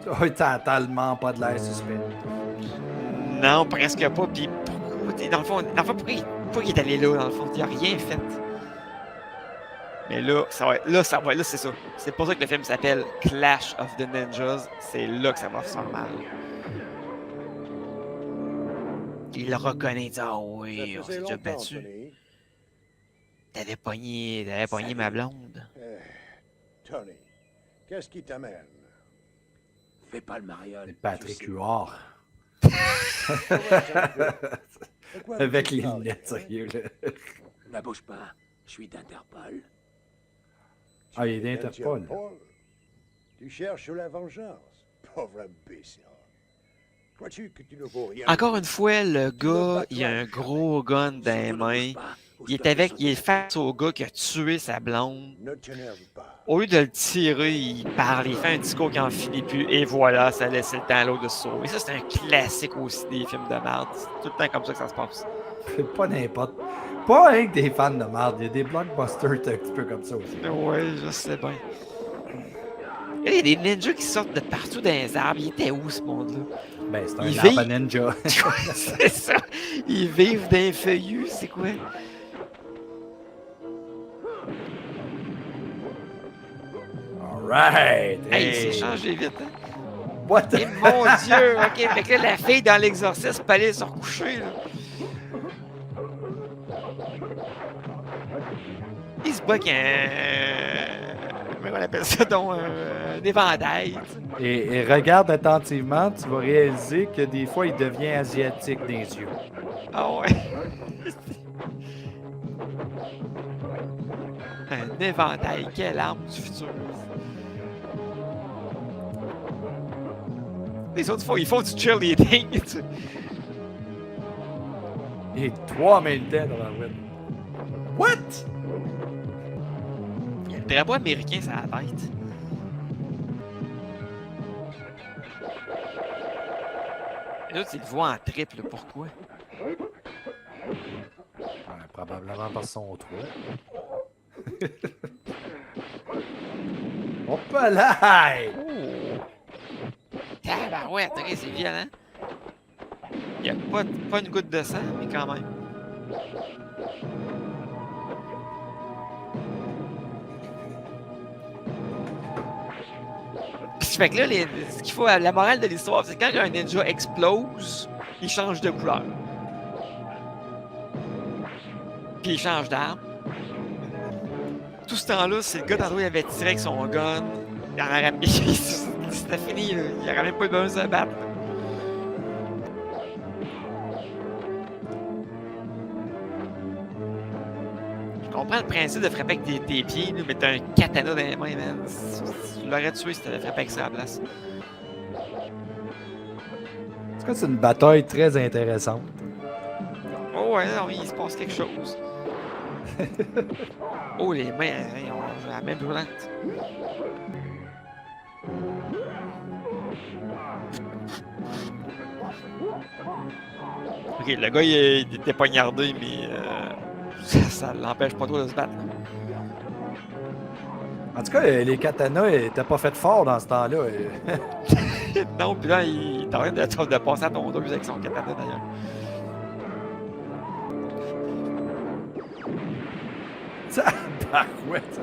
Oh, t'as tellement pas de l'air suspect. Non, presque pas. Puis pourquoi, dans le fond, pourquoi il est allé là, dans le fond? Il a rien fait. Mais là, là, c'est ça. C'est pour ça que le film s'appelle Clash of the Ninjas. C'est là que ça va se faire mal. Il le reconnaît, il dit, ah oui, on s'est déjà battu. T'avais pogné ma blonde. Tony, qu'est-ce qui t'amène? Fais pas le mariole. C'est Patrick Huard. Avec les lunettes, sérieux, là. Ne bouge pas. Je suis d'Interpol. Ah, il est d'Interpol. Tu cherches la vengeance. Pauvre imbécile. Crois-tu que tu ne vaux rien? Encore une fois, le gars, il a un gros gun dans les mains. Il est face au gars qui a tué sa blonde. Ne t'énerve pas. Au lieu de le tirer, il parle, il fait un discours qui en finit plus, et voilà, ça laisse le temps à l'autre de se sauver. Ça, c'est un classique aussi des films de merde. C'est tout le temps comme ça que ça se passe. Pas n'importe. Pas avec des fans de merde. Il y a des blockbusters un petit peu comme ça aussi. Ouais, je sais bien. Il y a des ninjas qui sortent de partout dans les arbres. Il était où, ce monde-là? Ben, c'est un arbre à ninja. C'est ça. Ils vivent dans les feuillus, c'est quoi? Alright! Hey, il s'est changé vite, hein? What the... Et mon Dieu! OK, fait que là, la fille dans l'exorcisme peut aller se recoucher, là. Il se bat qu'un... Comment on appelle ça, donc? Un éventail. Et regarde attentivement, tu vas réaliser que des fois, il devient asiatique dans les yeux. Ah ouais! Un éventail, quelle arme du futur! Les autres, ils font du cheerleading, tu sais. Et 3 mains de tête dans la web. What? Il y a le drapeau américain sur la tête. Et là, tu le vois en triple, pourquoi? Ouais, probablement par son toit. Hop là! Tabarouette, ok, c'est violent. Il n'y a pas une goutte de sang, mais quand même. Fait que là, ce qu'il faut, la morale de l'histoire, c'est quand un ninja explose, il change de couleur. Puis il change d'arme. Tout ce temps-là, c'est le gars tantôt, il avait tiré avec son gun. Il en aurait mis. C'était fini, là. Il n'aurait même pas eu besoin de se battre. Je comprends le principe de frapper avec tes pieds, là, mais t'as un katana dans les mains, man. Tu l'aurais tué si t'avais frappé avec ça à la place. En tout cas, c'est une bataille très intéressante. Oh ouais, non, il se passe quelque chose. Oh, les mains, ils ont la main brûlante. Ok, le gars, il était poignardé, mais ça l'empêche pas trop de se battre. En tout cas, les katanas n'étaient pas faites fort dans ce temps-là. Non, puis là, il est en train de passer à tondeuse avec son katana d'ailleurs. Ça, ouais, ça.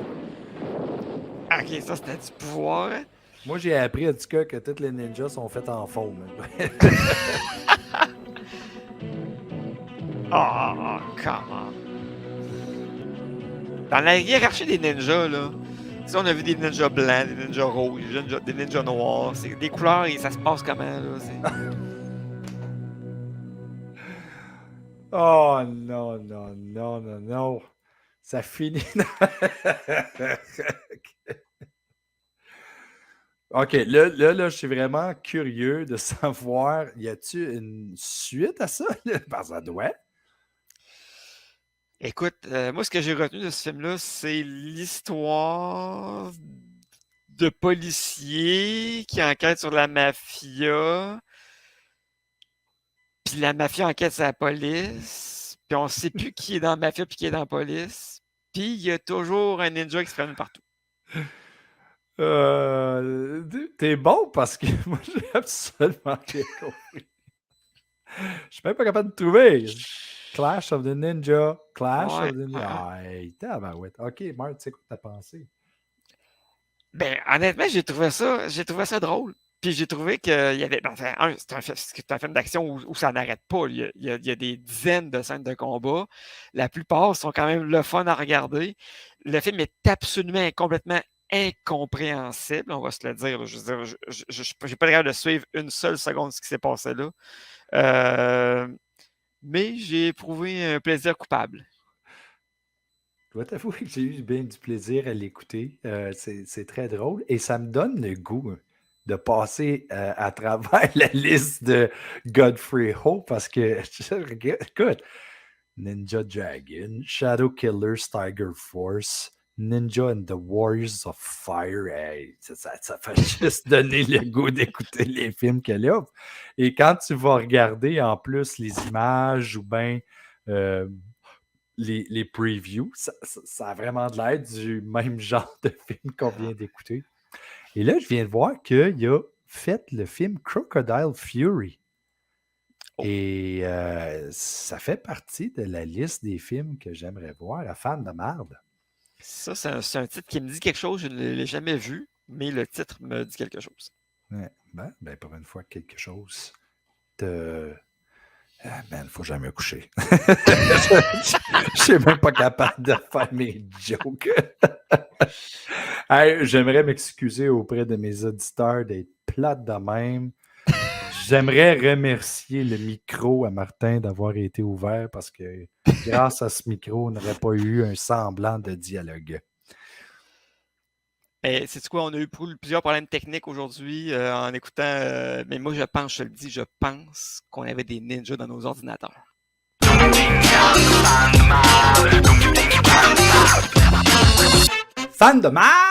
Ok, ça c'était du pouvoir. Moi, j'ai appris en tout cas que toutes les ninjas sont faits en faume. Oh, comment? Dans la hiérarchie des ninjas, là, si on a vu des ninjas blancs, des ninjas rouges, des ninjas noirs, c'est des couleurs et ça se passe comment, là? Oh non, non, non, non, non. Ça finit. OK, là, je suis vraiment curieux de savoir, y a-t-il une suite à ça? Parce que ça doit. Écoute, moi, ce que j'ai retenu de ce film-là, c'est l'histoire de policiers qui enquêtent sur la mafia. Puis la mafia enquête sur la police. Puis on sait plus qui est dans la mafia puis qui est dans la police. Puis il y a toujours un ninja qui se promène partout. T'es bon parce que moi, j'ai absolument rien compris. Je suis même pas capable de trouver. Clash of the Ninja. Clash of the Ninja. Hey, tabarouette. OK, Marc, tu sais quoi t'as pensé? Ben, honnêtement, j'ai trouvé ça drôle. Puis j'ai trouvé qu'il y avait. Enfin, c'est un film d'action où ça n'arrête pas. Il y a des dizaines de scènes de combat. La plupart sont quand même le fun à regarder. Le film est absolument complètement incompréhensible, on va se le dire. Je veux dire, je n'ai pas l'air de suivre une seule seconde ce qui s'est passé là. Mais j'ai éprouvé un plaisir coupable. Je dois t'avouer que j'ai eu bien du plaisir à l'écouter. C'est très drôle et ça me donne le goût de passer à travers la liste de Godfrey Ho parce que, écoute, Ninja Dragon, Shadow Killers, Tiger Force, Ninja and the Warriors of Fire, hey, ça fait juste donner le goût d'écouter les films qu'elle a. Et quand tu vas regarder en plus les images ou bien les previews, ça a vraiment de l'air du même genre de film qu'on vient d'écouter. Et là, je viens de voir qu'il a fait le film Crocodile Fury. Et ça fait partie de la liste des films que j'aimerais voir à Fan de marde. Ça, c'est un titre qui me dit quelque chose. Je ne l'ai jamais vu, mais le titre me dit quelque chose. Ouais, ben pour une fois, quelque chose de... Man, faut jamais me coucher. Je suis même pas capable de faire mes jokes. Hey, j'aimerais m'excuser auprès de mes auditeurs d'être plate de même. J'aimerais remercier le micro à Martin d'avoir été ouvert parce que grâce à ce micro, on n'aurait pas eu un semblant de dialogue. C'est quoi, on a eu plusieurs problèmes techniques aujourd'hui en écoutant. Mais moi, je pense qu'on avait des ninjas dans nos ordinateurs. Fan de marde!